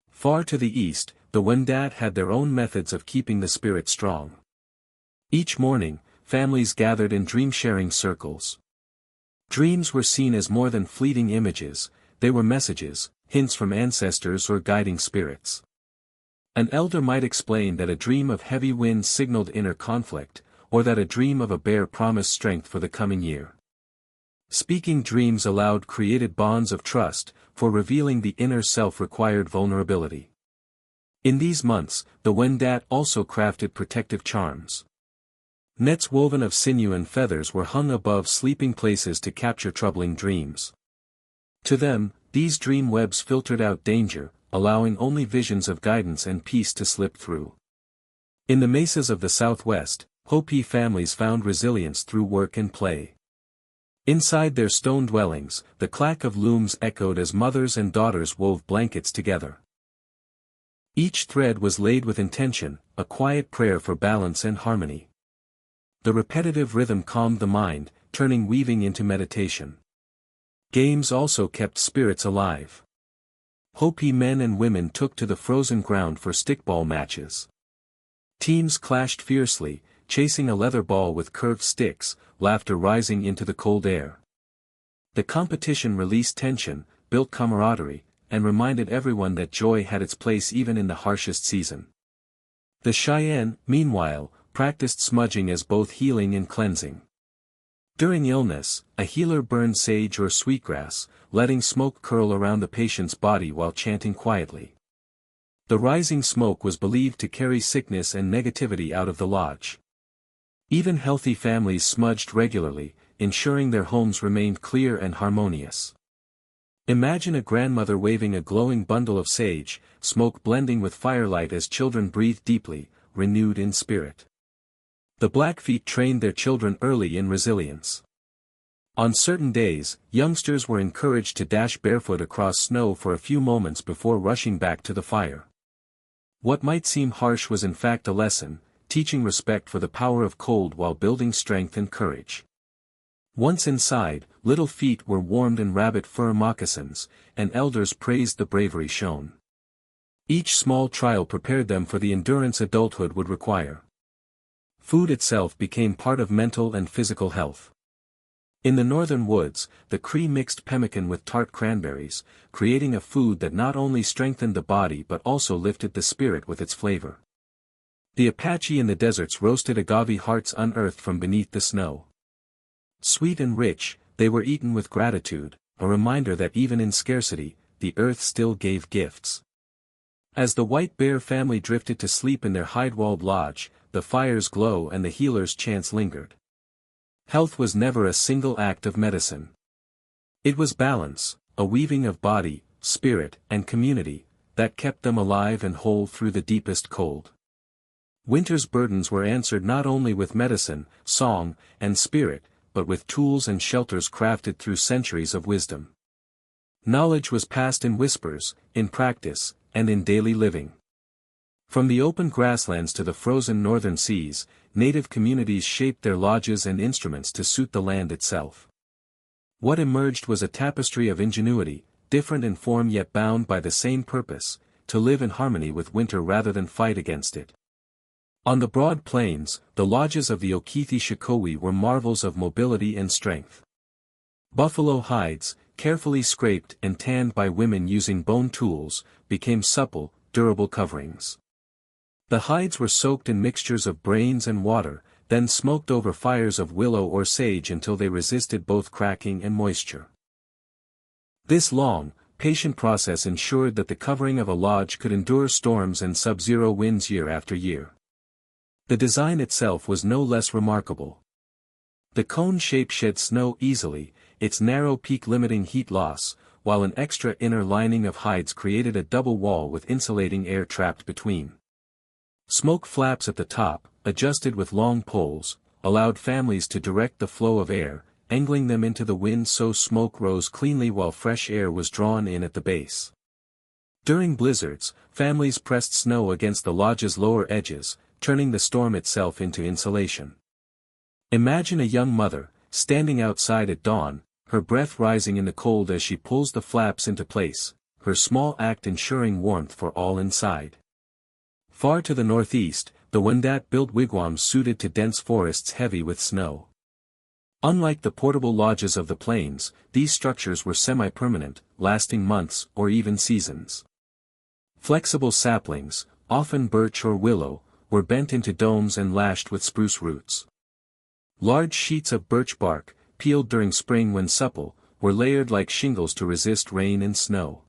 Far to the east, the Wendat had their own methods of keeping the spirit strong. Each morning, families gathered in dream-sharing circles. Dreams were seen as more than fleeting images, they were messages, hints from ancestors or guiding spirits. An elder might explain that a dream of heavy winds signaled inner conflict, or that a dream of a bear promised strength for the coming year. Speaking dreams aloud created bonds of trust, for revealing the inner self required vulnerability. In these months, the Wendat also crafted protective charms. Nets woven of sinew and feathers were hung above sleeping places to capture troubling dreams. To them, these dream webs filtered out danger, allowing only visions of guidance and peace to slip through. In the mesas of the southwest, Hopi families found resilience through work and play. Inside their stone dwellings, the clack of looms echoed as mothers and daughters wove blankets together. Each thread was laid with intention, a quiet prayer for balance and harmony. The repetitive rhythm calmed the mind, turning weaving into meditation. Games also kept spirits alive. Hopi men and women took to the frozen ground for stickball matches. Teams clashed fiercely, chasing a leather ball with curved sticks, laughter rising into the cold air. The competition released tension, built camaraderie, and reminded everyone that joy had its place even in the harshest season. The Cheyenne, meanwhile, practiced smudging as both healing and cleansing. During illness, a healer burned sage or sweetgrass, letting smoke curl around the patient's body while chanting quietly. The rising smoke was believed to carry sickness and negativity out of the lodge. Even healthy families smudged regularly, ensuring their homes remained clear and harmonious. Imagine a grandmother waving a glowing bundle of sage, smoke blending with firelight as children breathed deeply, renewed in spirit. The Blackfeet trained their children early in resilience. On certain days, youngsters were encouraged to dash barefoot across snow for a few moments before rushing back to the fire. What might seem harsh was in fact a lesson, teaching respect for the power of cold while building strength and courage. Once inside, little feet were warmed in rabbit fur moccasins, and elders praised the bravery shown. Each small trial prepared them for the endurance adulthood would require. Food itself became part of mental and physical health. In the northern woods, the Cree mixed pemmican with tart cranberries, creating a food that not only strengthened the body but also lifted the spirit with its flavor. The Apache in the deserts roasted agave hearts unearthed from beneath the snow. Sweet and rich, they were eaten with gratitude, a reminder that even in scarcity, the earth still gave gifts. As the White Bear family drifted to sleep in their hide-walled lodge, the fire's glow and the healer's chants lingered. Health was never a single act of medicine. It was balance, a weaving of body, spirit, and community, that kept them alive and whole through the deepest cold. Winter's burdens were answered not only with medicine, song, and spirit, but with tools and shelters crafted through centuries of wisdom. Knowledge was passed in whispers, in practice, and in daily living. From the open grasslands to the frozen northern seas, native communities shaped their lodges and instruments to suit the land itself. What emerged was a tapestry of ingenuity, different in form yet bound by the same purpose, to live in harmony with winter rather than fight against it. On the broad plains, the lodges of the Okeechobee were marvels of mobility and strength. Buffalo hides, carefully scraped and tanned by women using bone tools, became supple, durable coverings. The hides were soaked in mixtures of brains and water, then smoked over fires of willow or sage until they resisted both cracking and moisture. This long, patient process ensured that the covering of a lodge could endure storms and sub-zero winds year after year. The design itself was no less remarkable. The cone shape shed snow easily, its narrow peak limiting heat loss, while an extra inner lining of hides created a double wall with insulating air trapped between. Smoke flaps at the top, adjusted with long poles, allowed families to direct the flow of air, angling them into the wind so smoke rose cleanly while fresh air was drawn in at the base. During blizzards, families pressed snow against the lodge's lower edges, turning the storm itself into insulation. Imagine a young mother, standing outside at dawn, her breath rising in the cold as she pulls the flaps into place, her small act ensuring warmth for all inside. Far to the northeast, the Wendat built wigwams suited to dense forests heavy with snow. Unlike the portable lodges of the plains, these structures were semi-permanent, lasting months or even seasons. Flexible saplings, often birch or willow, were bent into domes and lashed with spruce roots. Large sheets of birch bark, peeled during spring when supple, were layered like shingles to resist rain and snow.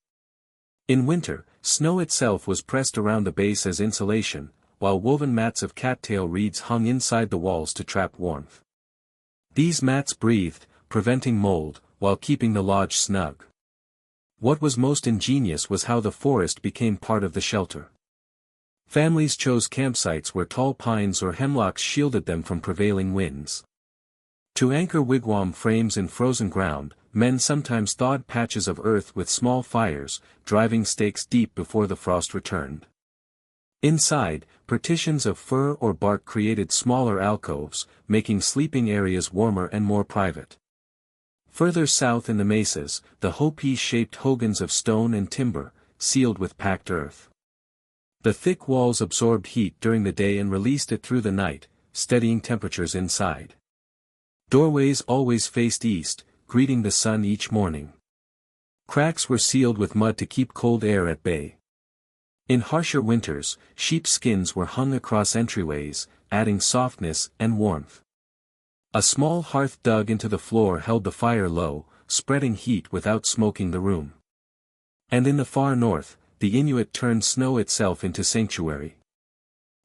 In winter, snow itself was pressed around the base as insulation, while woven mats of cattail reeds hung inside the walls to trap warmth. These mats breathed, preventing mold, while keeping the lodge snug. What was most ingenious was how the forest became part of the shelter. Families chose campsites where tall pines or hemlocks shielded them from prevailing winds. To anchor wigwam frames in frozen ground, men sometimes thawed patches of earth with small fires, driving stakes deep before the frost returned. Inside, partitions of fir or bark created smaller alcoves, making sleeping areas warmer and more private. Further south in the mesas, the Hopi-shaped hogans of stone and timber, sealed with packed earth. The thick walls absorbed heat during the day and released it through the night, steadying temperatures inside. Doorways always faced east, greeting the sun each morning. Cracks were sealed with mud to keep cold air at bay. In harsher winters, sheep skins were hung across entryways, adding softness and warmth. A small hearth dug into the floor held the fire low, spreading heat without smoking the room. And in the far north, the Inuit turned snow itself into sanctuary.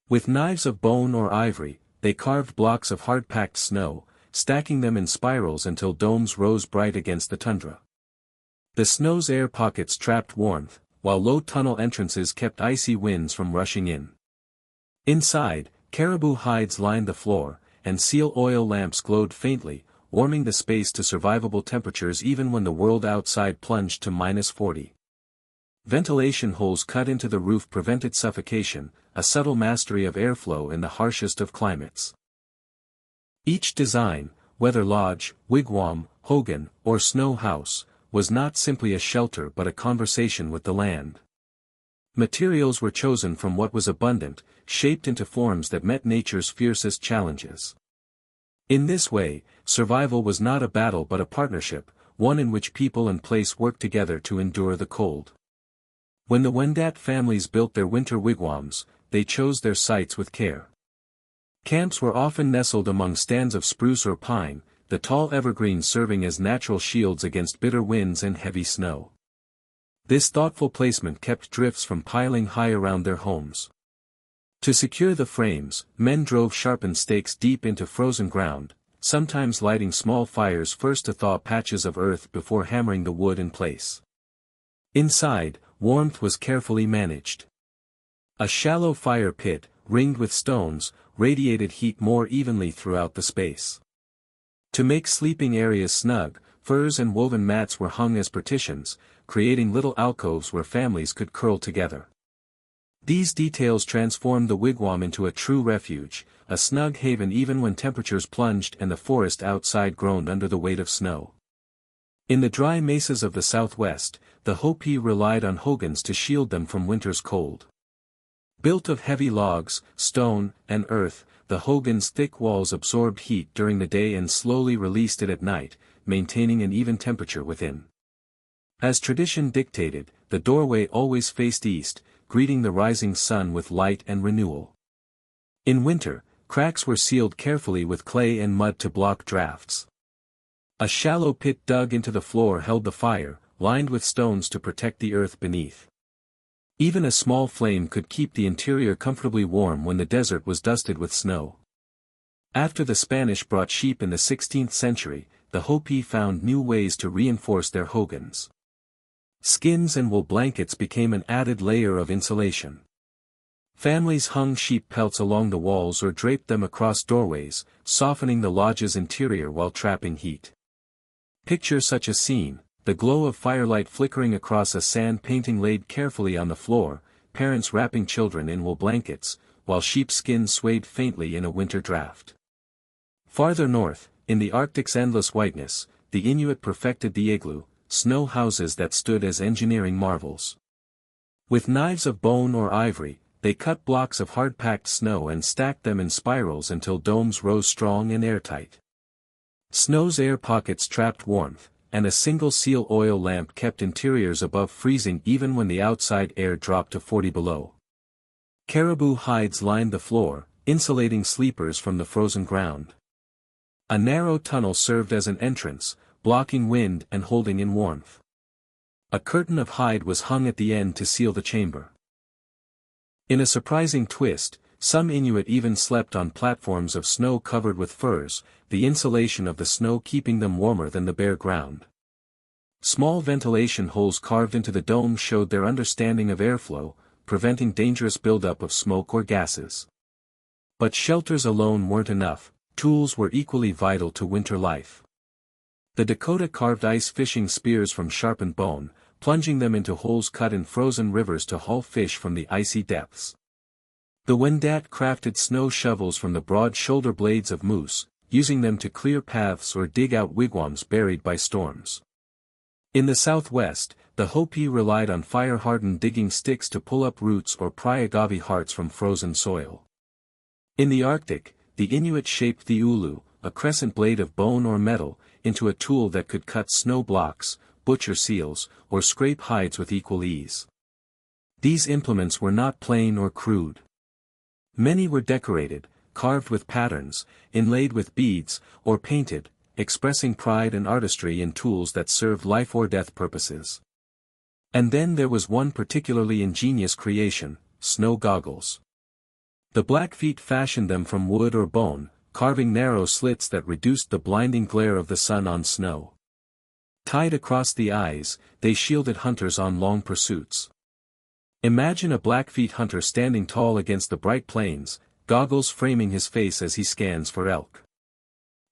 With knives of bone or ivory, they carved blocks of hard-packed snow, stacking them in spirals until domes rose bright against the tundra. The snow's air pockets trapped warmth, while low tunnel entrances kept icy winds from rushing in. Inside, caribou hides lined the floor, and seal oil lamps glowed faintly, warming the space to survivable temperatures even when the world outside plunged to -40. Ventilation holes cut into the roof prevented suffocation, a subtle mastery of airflow in the harshest of climates. Each design, whether lodge, wigwam, hogan, or snow house, was not simply a shelter but a conversation with the land. Materials were chosen from what was abundant, shaped into forms that met nature's fiercest challenges. In this way, survival was not a battle but a partnership, one in which people and place worked together to endure the cold. When the Wendat families built their winter wigwams, they chose their sites with care. Camps were often nestled among stands of spruce or pine, the tall evergreens serving as natural shields against bitter winds and heavy snow. This thoughtful placement kept drifts from piling high around their homes. To secure the frames, men drove sharpened stakes deep into frozen ground, sometimes lighting small fires first to thaw patches of earth before hammering the wood in place. Inside, warmth was carefully managed. A shallow fire pit, ringed with stones, radiated heat more evenly throughout the space. To make sleeping areas snug, furs and woven mats were hung as partitions, creating little alcoves where families could curl together. These details transformed the wigwam into a true refuge, a snug haven even when temperatures plunged and the forest outside groaned under the weight of snow. In the dry mesas of the southwest, the Hopi relied on hogans to shield them from winter's cold. Built of heavy logs, stone, and earth, the hogan's thick walls absorbed heat during the day and slowly released it at night, maintaining an even temperature within. As tradition dictated, the doorway always faced east, greeting the rising sun with light and renewal. In winter, cracks were sealed carefully with clay and mud to block drafts. A shallow pit dug into the floor held the fire, lined with stones to protect the earth beneath. Even a small flame could keep the interior comfortably warm when the desert was dusted with snow. After the Spanish brought sheep in the 16th century, the Hopi found new ways to reinforce their hogans. Skins and wool blankets became an added layer of insulation. Families hung sheep pelts along the walls or draped them across doorways, softening the lodge's interior while trapping heat. Picture such a scene: the glow of firelight flickering across a sand painting laid carefully on the floor, parents wrapping children in wool blankets, while sheepskin swayed faintly in a winter draft. Farther north, in the Arctic's endless whiteness, the Inuit perfected the igloo, snow houses that stood as engineering marvels. With knives of bone or ivory, they cut blocks of hard-packed snow and stacked them in spirals until domes rose strong and airtight. Snow's air pockets trapped warmth, and a single seal oil lamp kept interiors above freezing even when the outside air dropped to 40 below. Caribou hides lined the floor, insulating sleepers from the frozen ground. A narrow tunnel served as an entrance, blocking wind and holding in warmth. A curtain of hide was hung at the end to seal the chamber. In a surprising twist, some Inuit even slept on platforms of snow covered with furs, the insulation of the snow keeping them warmer than the bare ground. Small ventilation holes carved into the dome showed their understanding of airflow, preventing dangerous buildup of smoke or gases. But shelters alone weren't enough, tools were equally vital to winter life. The Dakota carved ice fishing spears from sharpened bone, plunging them into holes cut in frozen rivers to haul fish from the icy depths. The Wendat crafted snow shovels from the broad shoulder blades of moose, using them to clear paths or dig out wigwams buried by storms. In the southwest, the Hopi relied on fire-hardened digging sticks to pull up roots or pry agave hearts from frozen soil. In the Arctic, the Inuit shaped the ulu, a crescent blade of bone or metal, into a tool that could cut snow blocks, butcher seals, or scrape hides with equal ease. These implements were not plain or crude. Many were decorated, carved with patterns, inlaid with beads, or painted, expressing pride and artistry in tools that served life or death purposes. And then there was one particularly ingenious creation, snow goggles. The Blackfeet fashioned them from wood or bone, carving narrow slits that reduced the blinding glare of the sun on snow. Tied across the eyes, they shielded hunters on long pursuits. Imagine a Blackfeet hunter standing tall against the bright plains, goggles framing his face as he scans for elk.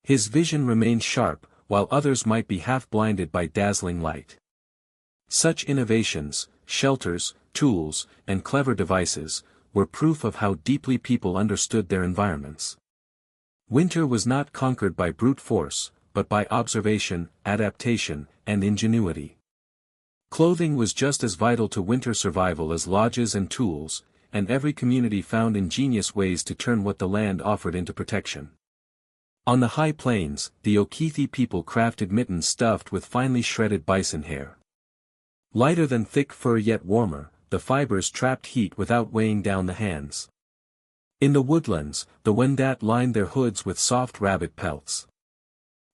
His vision remains sharp, while others might be half-blinded by dazzling light. Such innovations, shelters, tools, and clever devices, were proof of how deeply people understood their environments. Winter was not conquered by brute force, but by observation, adaptation, and ingenuity. Clothing was just as vital to winter survival as lodges and tools, and every community found ingenious ways to turn what the land offered into protection. On the high plains, the Okithi people crafted mittens stuffed with finely shredded bison hair. Lighter than thick fur yet warmer, the fibers trapped heat without weighing down the hands. In the woodlands, the Wendat lined their hoods with soft rabbit pelts.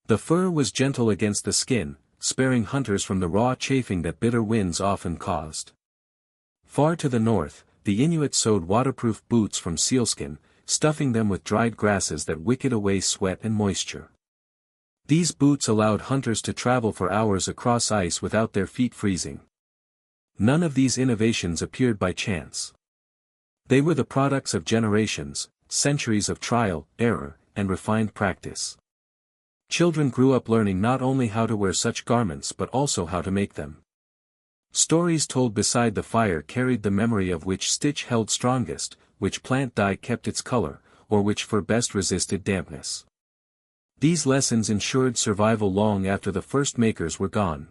The fur was gentle against the skin, sparing hunters from the raw chafing that bitter winds often caused. Far to the north, the Inuit sewed waterproof boots from sealskin, stuffing them with dried grasses that wicked away sweat and moisture. These boots allowed hunters to travel for hours across ice without their feet freezing. None of these innovations appeared by chance. They were the products of generations, centuries of trial, error, and refined practice. Children grew up learning not only how to wear such garments but also how to make them. Stories told beside the fire carried the memory of which stitch held strongest, which plant dye kept its color, or which fur best resisted dampness. These lessons ensured survival long after the first makers were gone.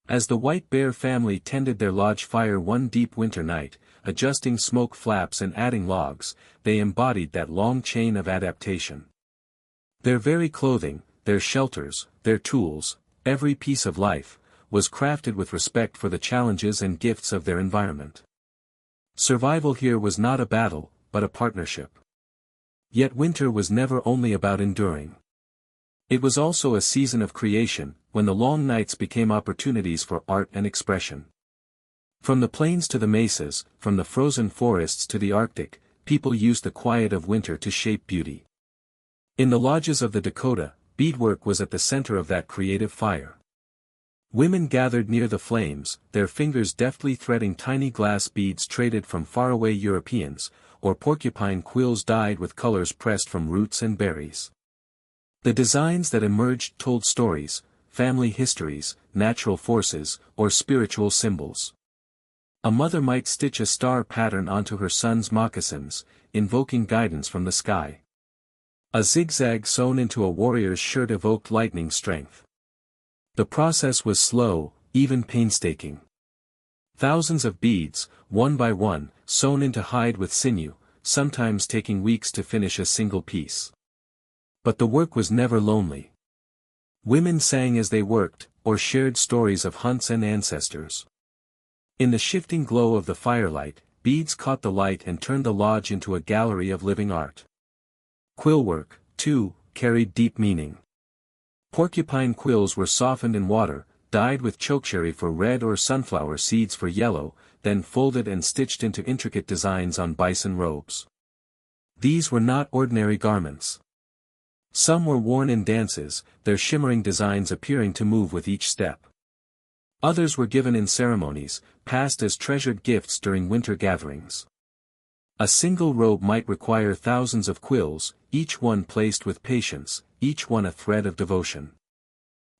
As the White Bear family tended their lodge fire one deep winter night, adjusting smoke flaps and adding logs, they embodied that long chain of adaptation. Their very clothing, their shelters, their tools, every piece of life, was crafted with respect for the challenges and gifts of their environment. Survival here was not a battle, but a partnership. Yet winter was never only about enduring. It was also a season of creation, when the long nights became opportunities for art and expression. From the plains to the mesas, from the frozen forests to the Arctic, people used the quiet of winter to shape beauty. In the lodges of the Dakota, beadwork was at the center of that creative fire. Women gathered near the flames, their fingers deftly threading tiny glass beads traded from faraway Europeans, or porcupine quills dyed with colors pressed from roots and berries. The designs that emerged told stories, family histories, natural forces, or spiritual symbols. A mother might stitch a star pattern onto her son's moccasins, invoking guidance from the sky. A zigzag sewn into a warrior's shirt evoked lightning strength. The process was slow, even painstaking. Thousands of beads, one by one, sewn into hide with sinew, sometimes taking weeks to finish a single piece. But the work was never lonely. Women sang as they worked, or shared stories of hunts and ancestors. In the shifting glow of the firelight, beads caught the light and turned the lodge into a gallery of living art. Quillwork, too, carried deep meaning. Porcupine quills were softened in water, dyed with chokecherry for red or sunflower seeds for yellow, then folded and stitched into intricate designs on bison robes. These were not ordinary garments. Some were worn in dances, their shimmering designs appearing to move with each step. Others were given in ceremonies, passed as treasured gifts during winter gatherings. A single robe might require thousands of quills, each one placed with patience, each one a thread of devotion.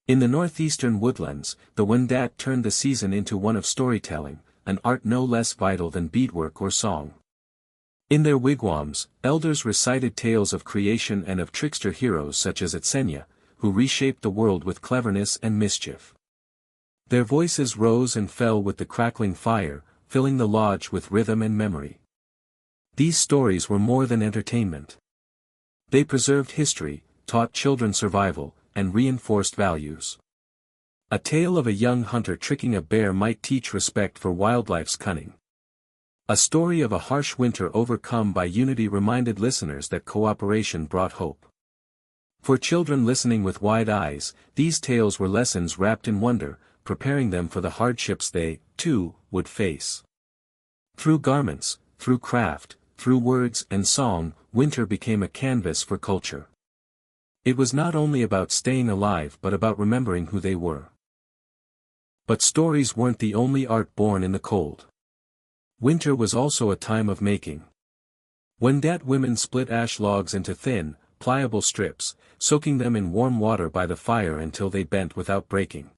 In the northeastern woodlands, the Wendat turned the season into one of storytelling, an art no less vital than beadwork or song. In their wigwams, elders recited tales of creation and of trickster heroes such as Atsenya, who reshaped the world with cleverness and mischief. Their voices rose and fell with the crackling fire, filling the lodge with rhythm and memory. These stories were more than entertainment. They preserved history, taught children survival, and reinforced values. A tale of a young hunter tricking a bear might teach respect for wildlife's cunning. A story of a harsh winter overcome by unity reminded listeners that cooperation brought hope. For children listening with wide eyes, these tales were lessons wrapped in wonder, preparing them for the hardships they, too, would face. Through garments, through craft, through words and song, winter became a canvas for culture. It was not only about staying alive but about remembering who they were. But stories weren't the only art born in the cold. Winter was also a time of making. When dat women split ash logs into thin, pliable strips, soaking them in warm water by the fire until they bent without breaking.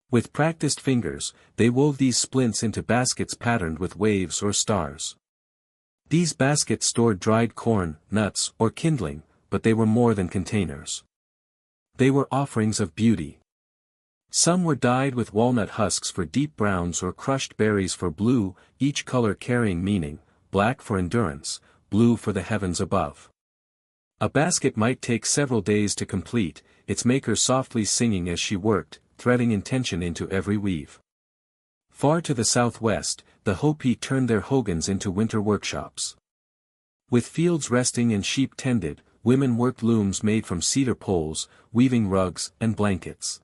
With practiced fingers, they wove these splints into baskets patterned with waves or stars. These baskets stored dried corn, nuts, or kindling, but they were more than containers. They were offerings of beauty. Some were dyed with walnut husks for deep browns or crushed berries for blue, each color carrying meaning, black for endurance, blue for the heavens above. A basket might take several days to complete, its maker softly singing as she worked, threading intention into every weave. Far to the southwest, the Hopi turned their hogans into winter workshops. With fields resting and sheep tended, women worked looms made from cedar poles, weaving rugs and blankets.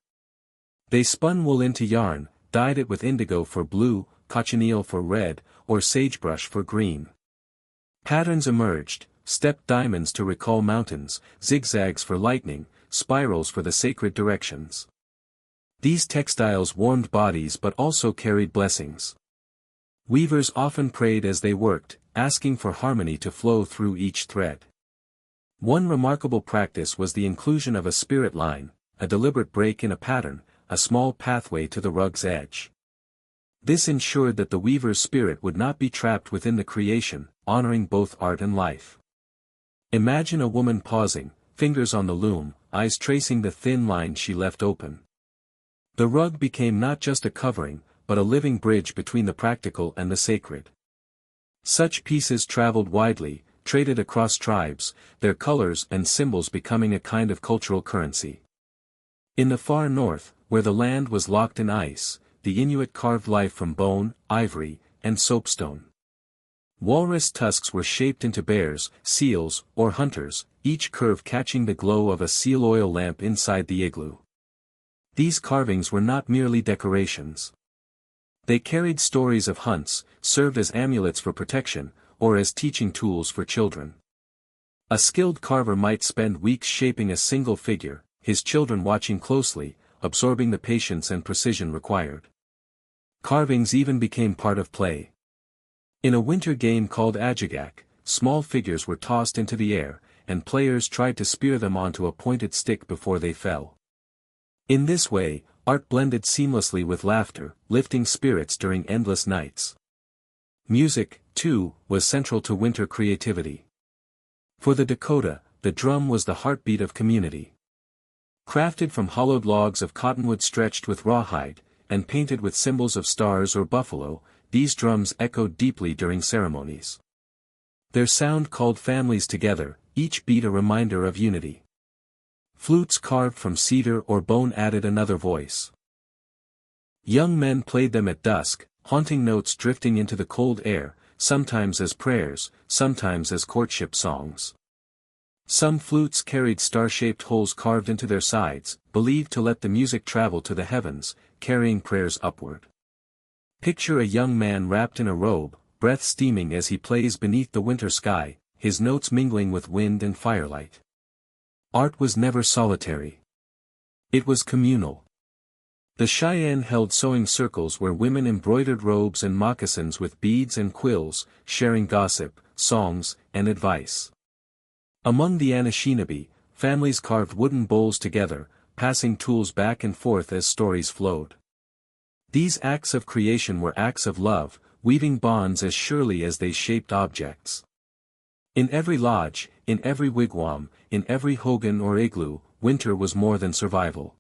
They spun wool into yarn, dyed it with indigo for blue, cochineal for red, or sagebrush for green. Patterns emerged, stepped diamonds to recall mountains, zigzags for lightning, spirals for the sacred directions. These textiles warmed bodies but also carried blessings. Weavers often prayed as they worked, asking for harmony to flow through each thread. One remarkable practice was the inclusion of a spirit line, a deliberate break in a pattern, a small pathway to the rug's edge. This ensured that the weaver's spirit would not be trapped within the creation, honoring both art and life. Imagine a woman pausing, fingers on the loom, eyes tracing the thin line she left open. The rug became not just a covering, but a living bridge between the practical and the sacred. Such pieces traveled widely, traded across tribes, their colors and symbols becoming a kind of cultural currency. In the far north, where the land was locked in ice, the Inuit carved life from bone, ivory, and soapstone. Walrus tusks were shaped into bears, seals, or hunters, each curve catching the glow of a seal oil lamp inside the igloo. These carvings were not merely decorations. They carried stories of hunts, served as amulets for protection, or as teaching tools for children. A skilled carver might spend weeks shaping a single figure, his children watching closely, absorbing the patience and precision required. Carvings even became part of play. In a winter game called ajagak, small figures were tossed into the air, and players tried to spear them onto a pointed stick before they fell. In this way, art blended seamlessly with laughter, lifting spirits during endless nights. Music, too, was central to winter creativity. For the Dakota, the drum was the heartbeat of community. Crafted from hollowed logs of cottonwood stretched with rawhide, and painted with symbols of stars or buffalo, these drums echoed deeply during ceremonies. Their sound called families together, each beat a reminder of unity. Flutes carved from cedar or bone added another voice. Young men played them at dusk, haunting notes drifting into the cold air, sometimes as prayers, sometimes as courtship songs. Some flutes carried star-shaped holes carved into their sides, believed to let the music travel to the heavens, carrying prayers upward. Picture a young man wrapped in a robe, breath steaming as he plays beneath the winter sky, his notes mingling with wind and firelight. Art was never solitary. It was communal. The Cheyenne held sewing circles where women embroidered robes and moccasins with beads and quills, sharing gossip, songs, and advice. Among the Anishinaabe, families carved wooden bowls together, passing tools back and forth as stories flowed. These acts of creation were acts of love, weaving bonds as surely as they shaped objects. In every lodge, in every wigwam, in every hogan or igloo, winter was more than survival.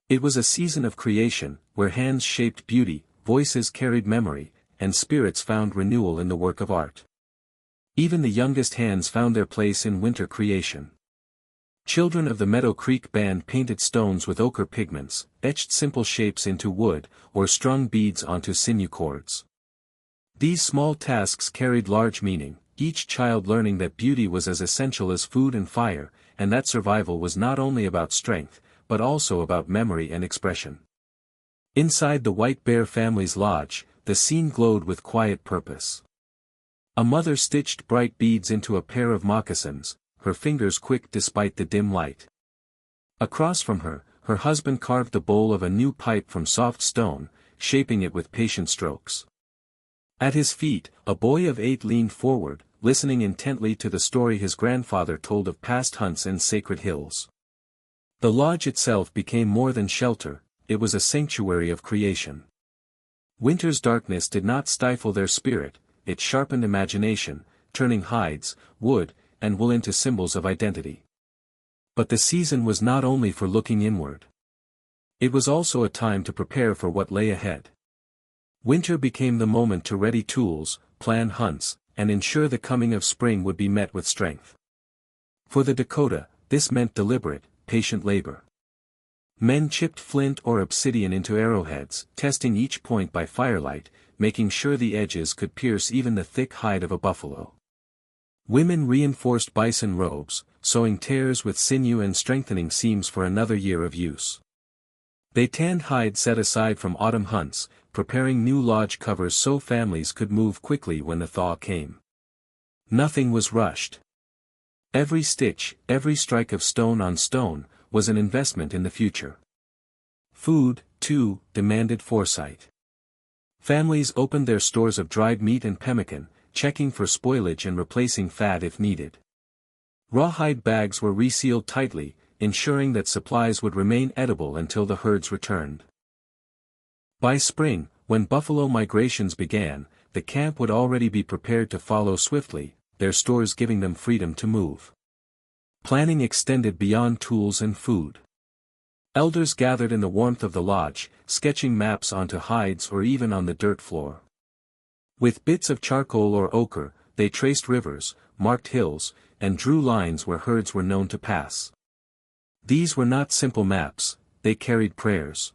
It was a season of creation, where hands shaped beauty, voices carried memory, and spirits found renewal in the work of art. Even the youngest hands found their place in winter creation. Children of the Meadow Creek Band painted stones with ochre pigments, etched simple shapes into wood, or strung beads onto sinew cords. These small tasks carried large meaning, each child learning that beauty was as essential as food and fire, and that survival was not only about strength, but also about memory and expression. Inside the White Bear family's lodge, the scene glowed with quiet purpose. A mother stitched bright beads into a pair of moccasins, her fingers quick despite the dim light. Across from her, her husband carved the bowl of a new pipe from soft stone, shaping it with patient strokes. At his feet, a boy of 8 leaned forward, listening intently to the story his grandfather told of past hunts and sacred hills. The lodge itself became more than shelter, it was a sanctuary of creation. Winter's darkness did not stifle their spirit, it sharpened imagination, turning hides, wood, and wool into symbols of identity. But the season was not only for looking inward. It was also a time to prepare for what lay ahead. Winter became the moment to ready tools, plan hunts, and ensure the coming of spring would be met with strength. For the Dakota, this meant deliberate, patient labor. Men chipped flint or obsidian into arrowheads, testing each point by firelight, making sure the edges could pierce even the thick hide of a buffalo. Women reinforced bison robes, sewing tears with sinew and strengthening seams for another year of use. They tanned hide set aside from autumn hunts, preparing new lodge covers so families could move quickly when the thaw came. Nothing was rushed. Every stitch, every strike of stone on stone, was an investment in the future. Food, too, demanded foresight. Families opened their stores of dried meat and pemmican, checking for spoilage and replacing fat if needed. Rawhide bags were resealed tightly, ensuring that supplies would remain edible until the herds returned. By spring, when buffalo migrations began, the camp would already be prepared to follow swiftly, their stores giving them freedom to move. Planning extended beyond tools and food. Elders gathered in the warmth of the lodge, sketching maps onto hides or even on the dirt floor. With bits of charcoal or ochre, they traced rivers, marked hills, and drew lines where herds were known to pass. These were not simple maps, they carried prayers.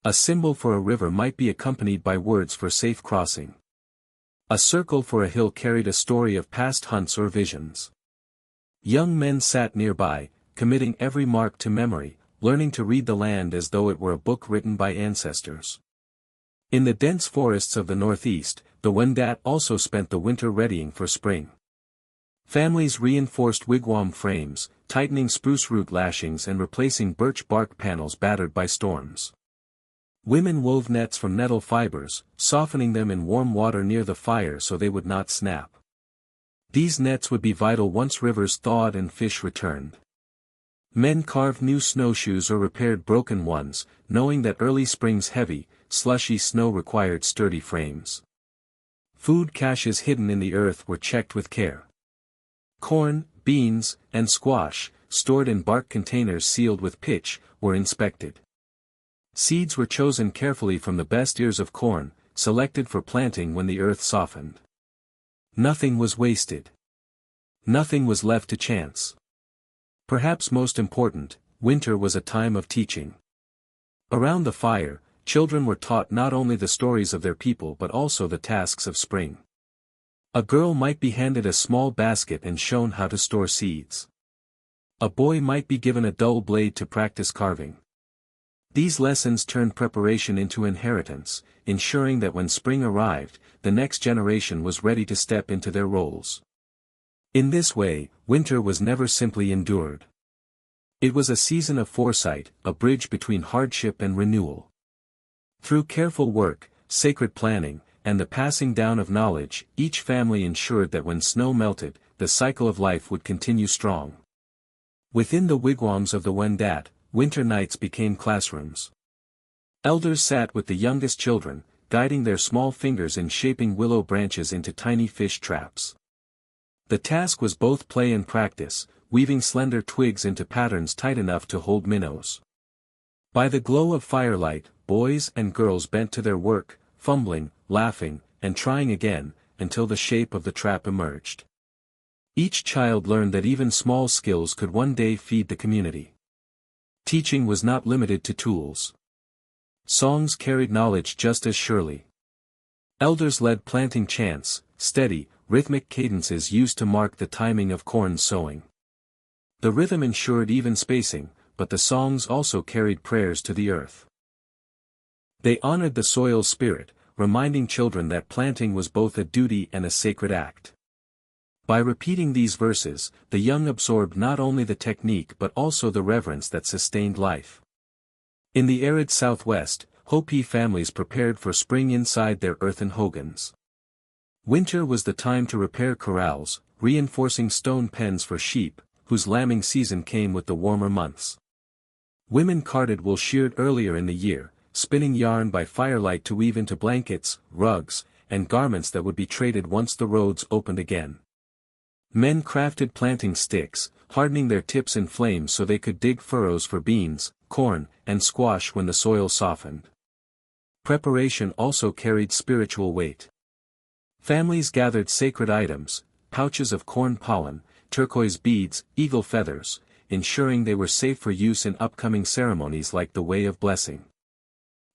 A symbol for a river might be accompanied by words for safe crossing. A circle for a hill carried a story of past hunts or visions. Young men sat nearby, committing every mark to memory, learning to read the land as though it were a book written by ancestors. In the dense forests of the northeast, the Wendat also spent the winter readying for spring. Families reinforced wigwam frames, tightening spruce root lashings and replacing birch bark panels battered by storms. Women wove nets from nettle fibers, softening them in warm water near the fire so they would not snap. These nets would be vital once rivers thawed and fish returned. Men carved new snowshoes or repaired broken ones, knowing that early spring's heavy, slushy snow required sturdy frames. Food caches hidden in the earth were checked with care. Corn, beans, and squash, stored in bark containers sealed with pitch, were inspected. Seeds were chosen carefully from the best ears of corn, selected for planting when the earth softened. Nothing was wasted. Nothing was left to chance. Perhaps most important, winter was a time of teaching. Around the fire, children were taught not only the stories of their people but also the tasks of spring. A girl might be handed a small basket and shown how to store seeds. A boy might be given a dull blade to practice carving. These lessons turned preparation into inheritance, ensuring that when spring arrived, the next generation was ready to step into their roles. In this way, winter was never simply endured. It was a season of foresight, a bridge between hardship and renewal. Through careful work, sacred planning, and the passing down of knowledge, each family ensured that when snow melted, the cycle of life would continue strong. Within the wigwams of the Wendat, winter nights became classrooms. Elders sat with the youngest children, guiding their small fingers in shaping willow branches into tiny fish traps. The task was both play and practice, weaving slender twigs into patterns tight enough to hold minnows. By the glow of firelight, boys and girls bent to their work, fumbling, laughing, and trying again, until the shape of the trap emerged. Each child learned that even small skills could one day feed the community. Teaching was not limited to tools. Songs carried knowledge just as surely. Elders led planting chants, steady, rhythmic cadences used to mark the timing of corn sowing. The rhythm ensured even spacing, but the songs also carried prayers to the earth. They honored the soil's spirit, reminding children that planting was both a duty and a sacred act. By repeating these verses, the young absorbed not only the technique but also the reverence that sustained life. In the arid southwest, Hopi families prepared for spring inside their earthen hogans. Winter was the time to repair corrals, reinforcing stone pens for sheep, whose lambing season came with the warmer months. Women carded wool sheared earlier in the year, spinning yarn by firelight to weave into blankets, rugs, and garments that would be traded once the roads opened again. Men crafted planting sticks, hardening their tips in flames so they could dig furrows for beans, corn, and squash when the soil softened. Preparation also carried spiritual weight. Families gathered sacred items, pouches of corn pollen, turquoise beads, eagle feathers, ensuring they were safe for use in upcoming ceremonies like the Way of Blessing.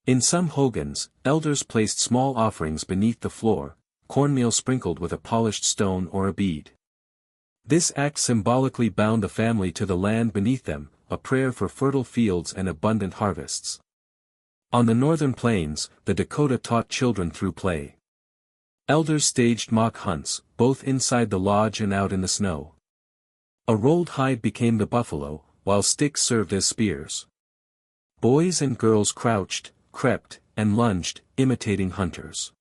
In some hogans, elders placed small offerings beneath the floor, cornmeal sprinkled with a polished stone or a bead. This act symbolically bound the family to the land beneath them, a prayer for fertile fields and abundant harvests. On the northern plains, the Dakota taught children through play. Elders staged mock hunts, both inside the lodge and out in the snow. A rolled hide became the buffalo, while sticks served as spears. Boys and girls crouched, crept, and lunged, imitating hunters.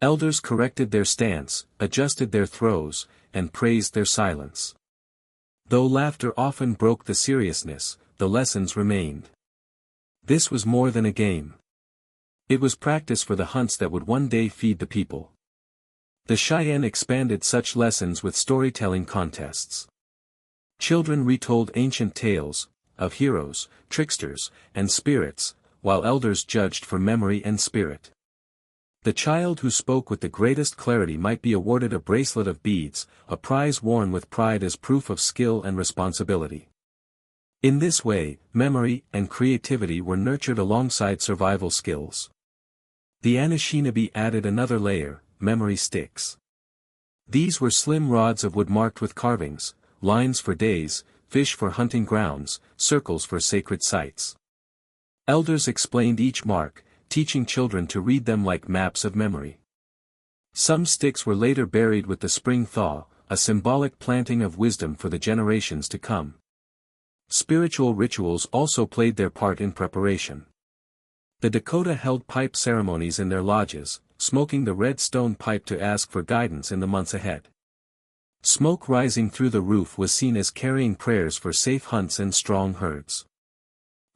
Elders corrected their stance, adjusted their throws, and praised their silence. Though laughter often broke the seriousness, the lessons remained. This was more than a game. It was practice for the hunts that would one day feed the people. The Cheyenne expanded such lessons with storytelling contests. Children retold ancient tales, of heroes, tricksters, and spirits, while elders judged for memory and spirit. The child who spoke with the greatest clarity might be awarded a bracelet of beads, a prize worn with pride as proof of skill and responsibility. In this way, memory and creativity were nurtured alongside survival skills. The Anishinaabe added another layer, memory sticks. These were slim rods of wood marked with carvings, lines for days, fish for hunting grounds, circles for sacred sites. Elders explained each mark, teaching children to read them like maps of memory. Some sticks were later buried with the spring thaw, a symbolic planting of wisdom for the generations to come. Spiritual rituals also played their part in preparation. The Dakota held pipe ceremonies in their lodges, smoking the red stone pipe to ask for guidance in the months ahead. Smoke rising through the roof was seen as carrying prayers for safe hunts and strong herds.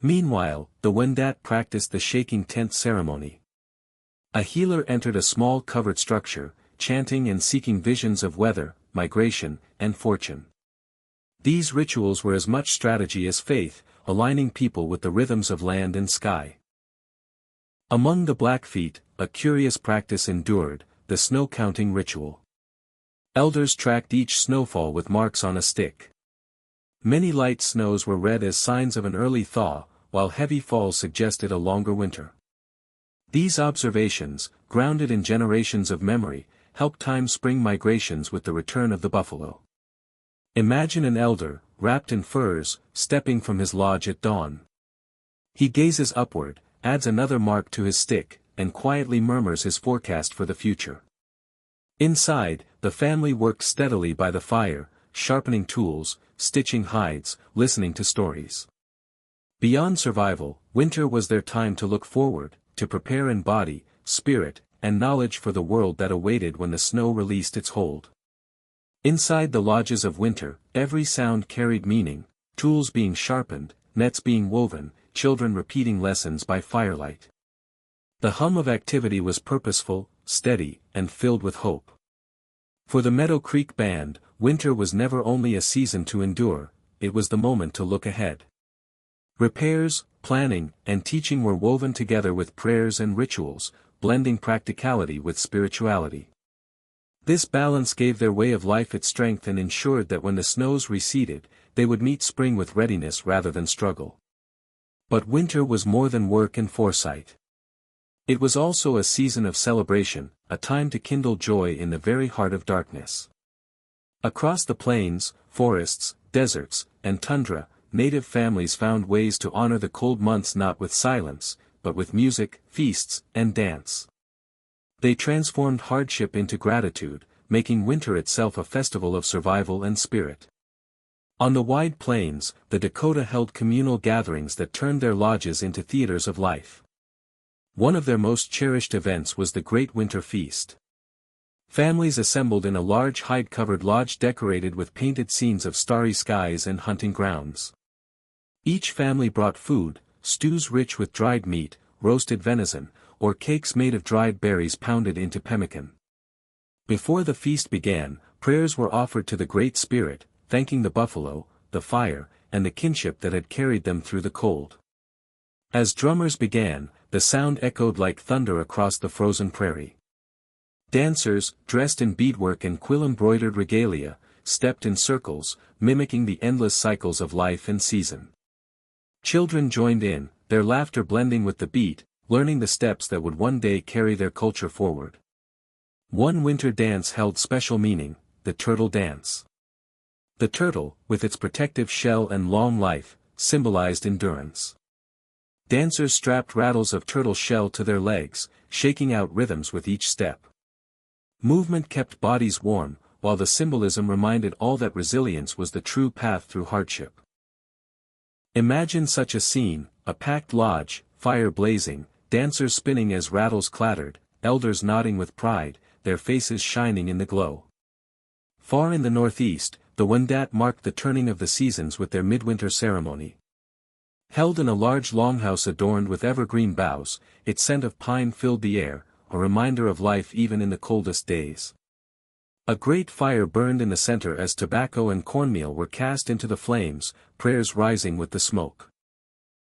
Meanwhile, the Wendat practiced the shaking tent ceremony. A healer entered a small covered structure, chanting and seeking visions of weather, migration, and fortune. These rituals were as much strategy as faith, aligning people with the rhythms of land and sky. Among the Blackfeet, a curious practice endured, the snow counting ritual. Elders tracked each snowfall with marks on a stick. Many light snows were read as signs of an early thaw, while heavy falls suggested a longer winter. These observations, grounded in generations of memory, helped time spring migrations with the return of the buffalo. Imagine an elder, wrapped in furs, stepping from his lodge at dawn. He gazes upward, adds another mark to his stick, and quietly murmurs his forecast for the future. Inside, the family worked steadily by the fire, sharpening tools, stitching hides, listening to stories. Beyond survival, winter was their time to look forward, to prepare in body, spirit, and knowledge for the world that awaited when the snow released its hold. Inside the lodges of winter, every sound carried meaning, tools being sharpened, nets being woven, children repeating lessons by firelight. The hum of activity was purposeful, steady, and filled with hope. For the Meadow Creek Band, winter was never only a season to endure, it was the moment to look ahead. Repairs, planning, and teaching were woven together with prayers and rituals, blending practicality with spirituality. This balance gave their way of life its strength and ensured that when the snows receded, they would meet spring with readiness rather than struggle. But winter was more than work and foresight. It was also a season of celebration, a time to kindle joy in the very heart of darkness. Across the plains, forests, deserts, and tundra, native families found ways to honor the cold months not with silence, but with music, feasts, and dance. They transformed hardship into gratitude, making winter itself a festival of survival and spirit. On the wide plains, the Dakota held communal gatherings that turned their lodges into theaters of life. One of their most cherished events was the Great Winter Feast. Families assembled in a large hide-covered lodge decorated with painted scenes of starry skies and hunting grounds. Each family brought food, stews rich with dried meat, roasted venison, or cakes made of dried berries pounded into pemmican. Before the feast began, prayers were offered to the Great Spirit, thanking the buffalo, the fire, and the kinship that had carried them through the cold. As drummers began, the sound echoed like thunder across the frozen prairie. Dancers, dressed in beadwork and quill-embroidered regalia, stepped in circles, mimicking the endless cycles of life and season. Children joined in, their laughter blending with the beat, learning the steps that would one day carry their culture forward. One winter dance held special meaning, the turtle dance. The turtle, with its protective shell and long life, symbolized endurance. Dancers strapped rattles of turtle shell to their legs, shaking out rhythms with each step. Movement kept bodies warm, while the symbolism reminded all that resilience was the true path through hardship. Imagine such a scene, a packed lodge, fire blazing, dancers spinning as rattles clattered, elders nodding with pride, their faces shining in the glow. Far in the northeast, the Wendat marked the turning of the seasons with their midwinter ceremony. Held in a large longhouse adorned with evergreen boughs, its scent of pine filled the air, a reminder of life even in the coldest days. A great fire burned in the center as tobacco and cornmeal were cast into the flames, prayers rising with the smoke.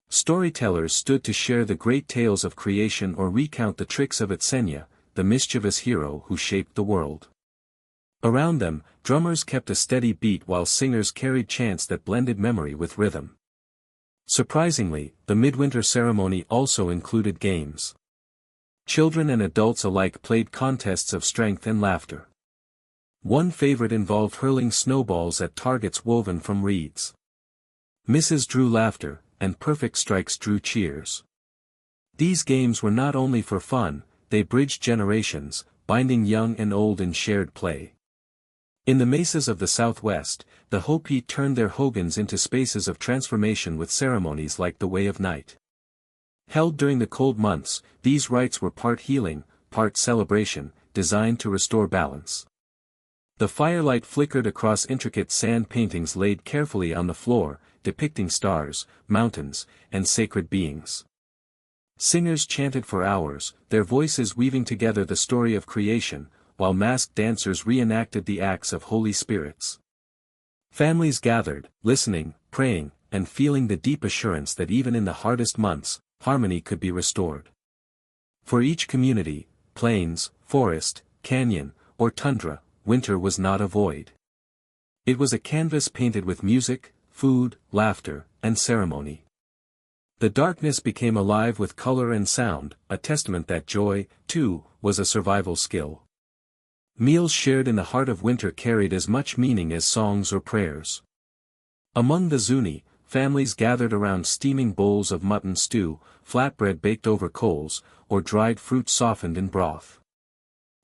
Storytellers stood to share the great tales of creation or recount the tricks of Itsenia, the mischievous hero who shaped the world. Around them, drummers kept a steady beat while singers carried chants that blended memory with rhythm. Surprisingly, the midwinter ceremony also included games. Children and adults alike played contests of strength and laughter. One favorite involved hurling snowballs at targets woven from reeds. Misses drew laughter, and perfect strikes drew cheers. These games were not only for fun, they bridged generations, binding young and old in shared play. In the mesas of the Southwest, the Hopi turned their hogans into spaces of transformation with ceremonies like the Way of Night. Held during the cold months, these rites were part healing, part celebration, designed to restore balance. The firelight flickered across intricate sand paintings laid carefully on the floor, depicting stars, mountains, and sacred beings. Singers chanted for hours, their voices weaving together the story of creation, while masked dancers reenacted the acts of holy spirits. Families gathered, listening, praying, and feeling the deep assurance that even in the hardest months, harmony could be restored. For each community, plains, forest, canyon, or tundra, winter was not a void. It was a canvas painted with music, food, laughter, and ceremony. The darkness became alive with color and sound, a testament that joy, too, was a survival skill. Meals shared in the heart of winter carried as much meaning as songs or prayers. Among the Zuni, families gathered around steaming bowls of mutton stew, flatbread baked over coals, or dried fruit softened in broth.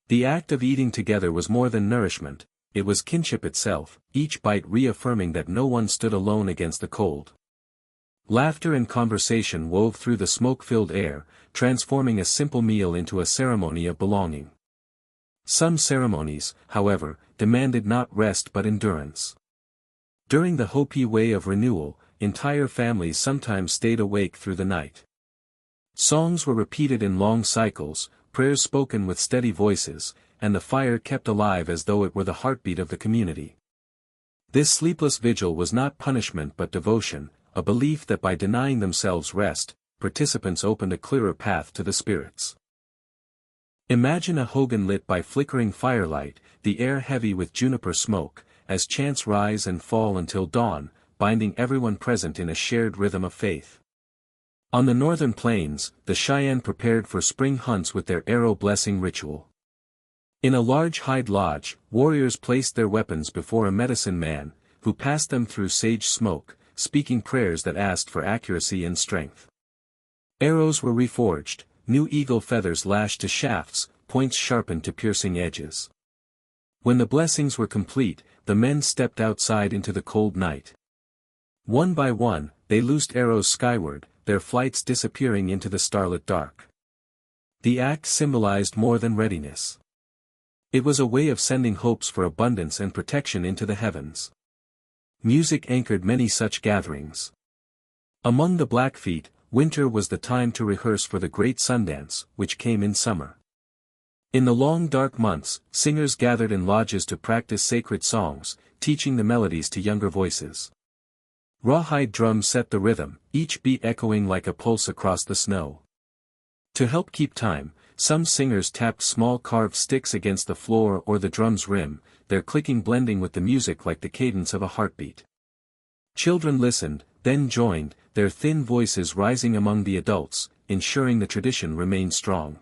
The act of eating together was more than nourishment, it was kinship itself, each bite reaffirming that no one stood alone against the cold. Laughter and conversation wove through the smoke-filled air, transforming a simple meal into a ceremony of belonging. Some ceremonies, however, demanded not rest but endurance. During the Hopi Way of Renewal, entire families sometimes stayed awake through the night. Songs were repeated in long cycles, prayers spoken with steady voices, and the fire kept alive as though it were the heartbeat of the community. This sleepless vigil was not punishment but devotion, a belief that by denying themselves rest, participants opened a clearer path to the spirits. Imagine a hogan lit by flickering firelight, the air heavy with juniper smoke, as chants rise and fall until dawn, binding everyone present in a shared rhythm of faith. On the northern plains, the Cheyenne prepared for spring hunts with their arrow blessing ritual. In a large hide lodge, warriors placed their weapons before a medicine man, who passed them through sage smoke, speaking prayers that asked for accuracy and strength. Arrows were reforged, new eagle feathers lashed to shafts, points sharpened to piercing edges. When the blessings were complete, the men stepped outside into the cold night. One by one, they loosed arrows skyward, their flights disappearing into the starlit dark. The act symbolized more than readiness. It was a way of sending hopes for abundance and protection into the heavens. Music anchored many such gatherings. Among the Blackfeet, winter was the time to rehearse for the great Sundance, which came in summer. In the long dark months, singers gathered in lodges to practice sacred songs, teaching the melodies to younger voices. Rawhide drums set the rhythm, each beat echoing like a pulse across the snow. To help keep time, some singers tapped small carved sticks against the floor or the drum's rim, their clicking blending with the music like the cadence of a heartbeat. Children listened, then joined, their thin voices rising among the adults, ensuring the tradition remained strong.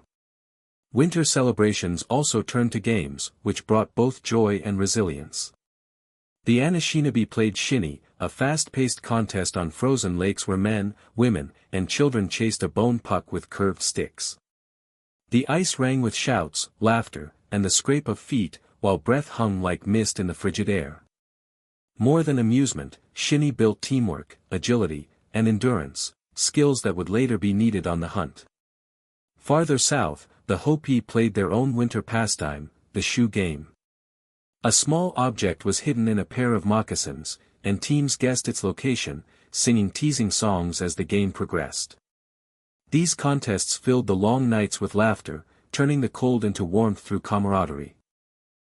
Winter celebrations also turned to games, which brought both joy and resilience. The Anishinaabe played shinny, a fast-paced contest on frozen lakes where men, women, and children chased a bone puck with curved sticks. The ice rang with shouts, laughter, and the scrape of feet, while breath hung like mist in the frigid air. More than amusement, shinny built teamwork, agility, and endurance, skills that would later be needed on the hunt. Farther south, the Hopi played their own winter pastime, the shoe game. A small object was hidden in a pair of moccasins, and teams guessed its location, singing teasing songs as the game progressed. These contests filled the long nights with laughter, turning the cold into warmth through camaraderie.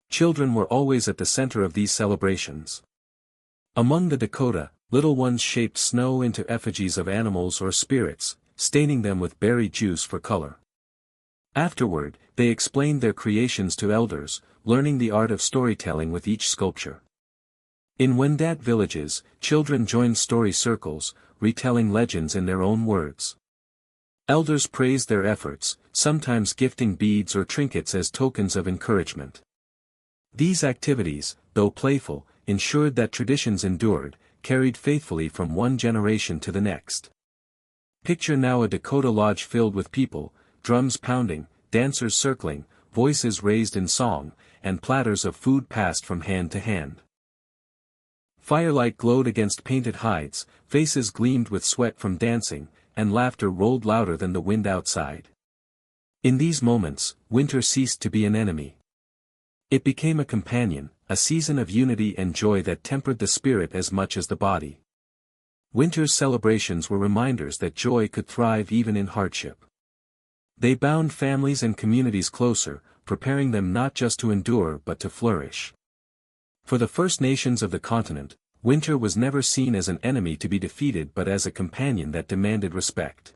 Children were always at the center of these celebrations. Among the Dakota, little ones shaped snow into effigies of animals or spirits, staining them with berry juice for color. Afterward, they explained their creations to elders, learning the art of storytelling with each sculpture. In Wendat villages, children joined story circles, retelling legends in their own words. Elders praised their efforts, sometimes gifting beads or trinkets as tokens of encouragement. These activities, though playful, ensured that traditions endured, carried faithfully from one generation to the next. Picture now a Dakota lodge filled with people, drums pounding, dancers circling, voices raised in song, and platters of food passed from hand to hand. Firelight glowed against painted hides, faces gleamed with sweat from dancing, and laughter rolled louder than the wind outside. In these moments, winter ceased to be an enemy. It became a companion, a season of unity and joy that tempered the spirit as much as the body. Winter's celebrations were reminders that joy could thrive even in hardship. They bound families and communities closer, preparing them not just to endure but to flourish. For the First Nations of the continent, winter was never seen as an enemy to be defeated but as a companion that demanded respect.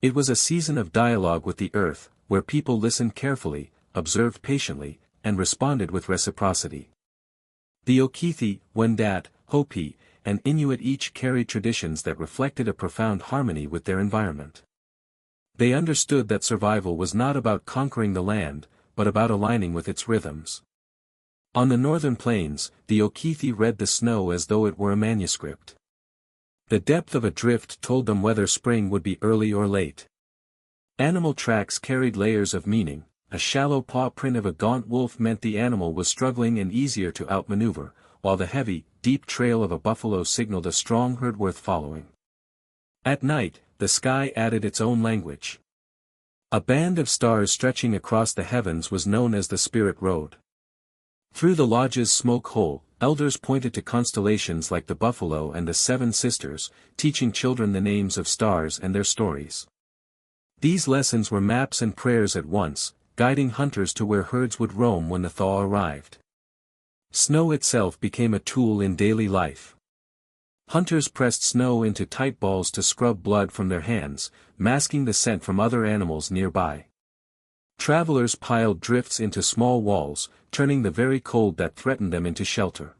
It was a season of dialogue with the earth, where people listened carefully, observed patiently, and responded with reciprocity. The Okithi, Wendat, Hopi, and Inuit each carried traditions that reflected a profound harmony with their environment. They understood that survival was not about conquering the land, but about aligning with its rhythms. On the northern plains, the Okithi read the snow as though it were a manuscript. The depth of a drift told them whether spring would be early or late. Animal tracks carried layers of meaning. A shallow paw print of a gaunt wolf meant the animal was struggling and easier to outmaneuver, while the heavy, deep trail of a buffalo signaled a strong herd worth following. At night, the sky added its own language. A band of stars stretching across the heavens was known as the Spirit Road. Through the lodge's smoke hole, elders pointed to constellations like the Buffalo and the Seven Sisters, teaching children the names of stars and their stories. These lessons were maps and prayers at once, guiding hunters to where herds would roam when the thaw arrived. Snow itself became a tool in daily life. Hunters pressed snow into tight balls to scrub blood from their hands, masking the scent from other animals nearby. Travelers piled drifts into small walls, turning the very cold that threatened them into shelter.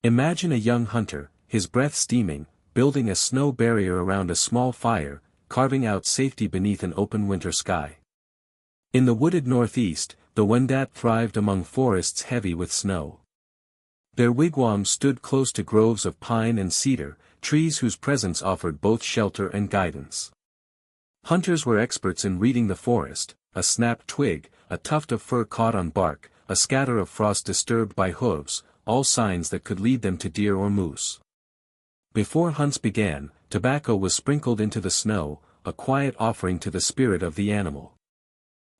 Imagine a young hunter, his breath steaming, building a snow barrier around a small fire, carving out safety beneath an open winter sky. In the wooded northeast, the Wendat thrived among forests heavy with snow. Their wigwams stood close to groves of pine and cedar, trees whose presence offered both shelter and guidance. Hunters were experts in reading the forest, a snapped twig, a tuft of fur caught on bark, a scatter of frost disturbed by hooves, all signs that could lead them to deer or moose. Before hunts began, tobacco was sprinkled into the snow, a quiet offering to the spirit of the animal.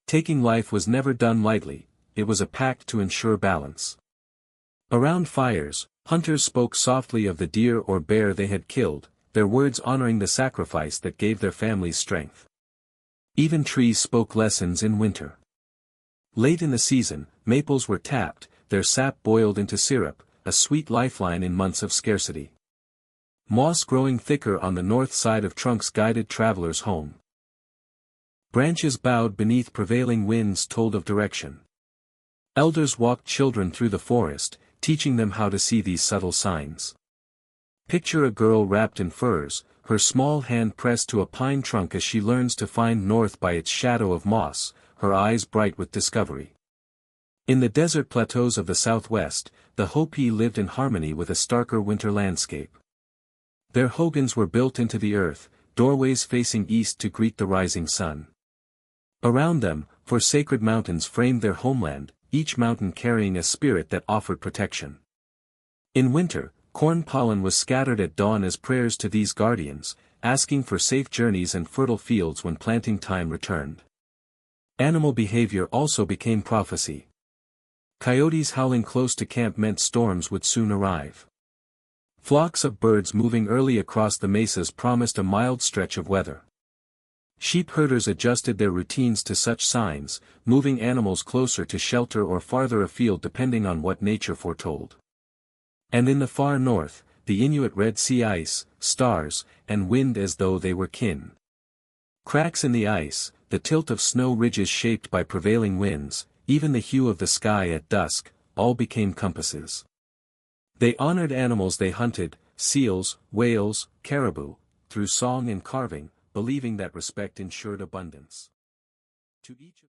Taking life was never done lightly, it was a pact to ensure balance. Around fires, hunters spoke softly of the deer or bear they had killed, their words honoring the sacrifice that gave their families strength. Even trees spoke lessons in winter. Late in the season, maples were tapped, their sap boiled into syrup, a sweet lifeline in months of scarcity. Moss growing thicker on the north side of trunks guided travelers home. Branches bowed beneath prevailing winds told of direction. Elders walked children through the forest, teaching them how to see these subtle signs. Picture a girl wrapped in furs, her small hand pressed to a pine trunk as she learns to find north by its shadow of moss, her eyes bright with discovery. In the desert plateaus of the southwest, the Hopi lived in harmony with a starker winter landscape. Their hogans were built into the earth, doorways facing east to greet the rising sun. Around them, four sacred mountains framed their homeland, each mountain carrying a spirit that offered protection. In winter, corn pollen was scattered at dawn as prayers to these guardians, asking for safe journeys and fertile fields when planting time returned. Animal behavior also became prophecy. Coyotes howling close to camp meant storms would soon arrive. Flocks of birds moving early across the mesas promised a mild stretch of weather. Sheep herders adjusted their routines to such signs, moving animals closer to shelter or farther afield depending on what nature foretold. And in the far north, the Inuit read sea ice, stars, and wind as though they were kin. Cracks in the ice, the tilt of snow ridges shaped by prevailing winds, even the hue of the sky at dusk, all became compasses. They honored animals they hunted, seals, whales, caribou, through song and carving, believing that respect ensured abundance. To each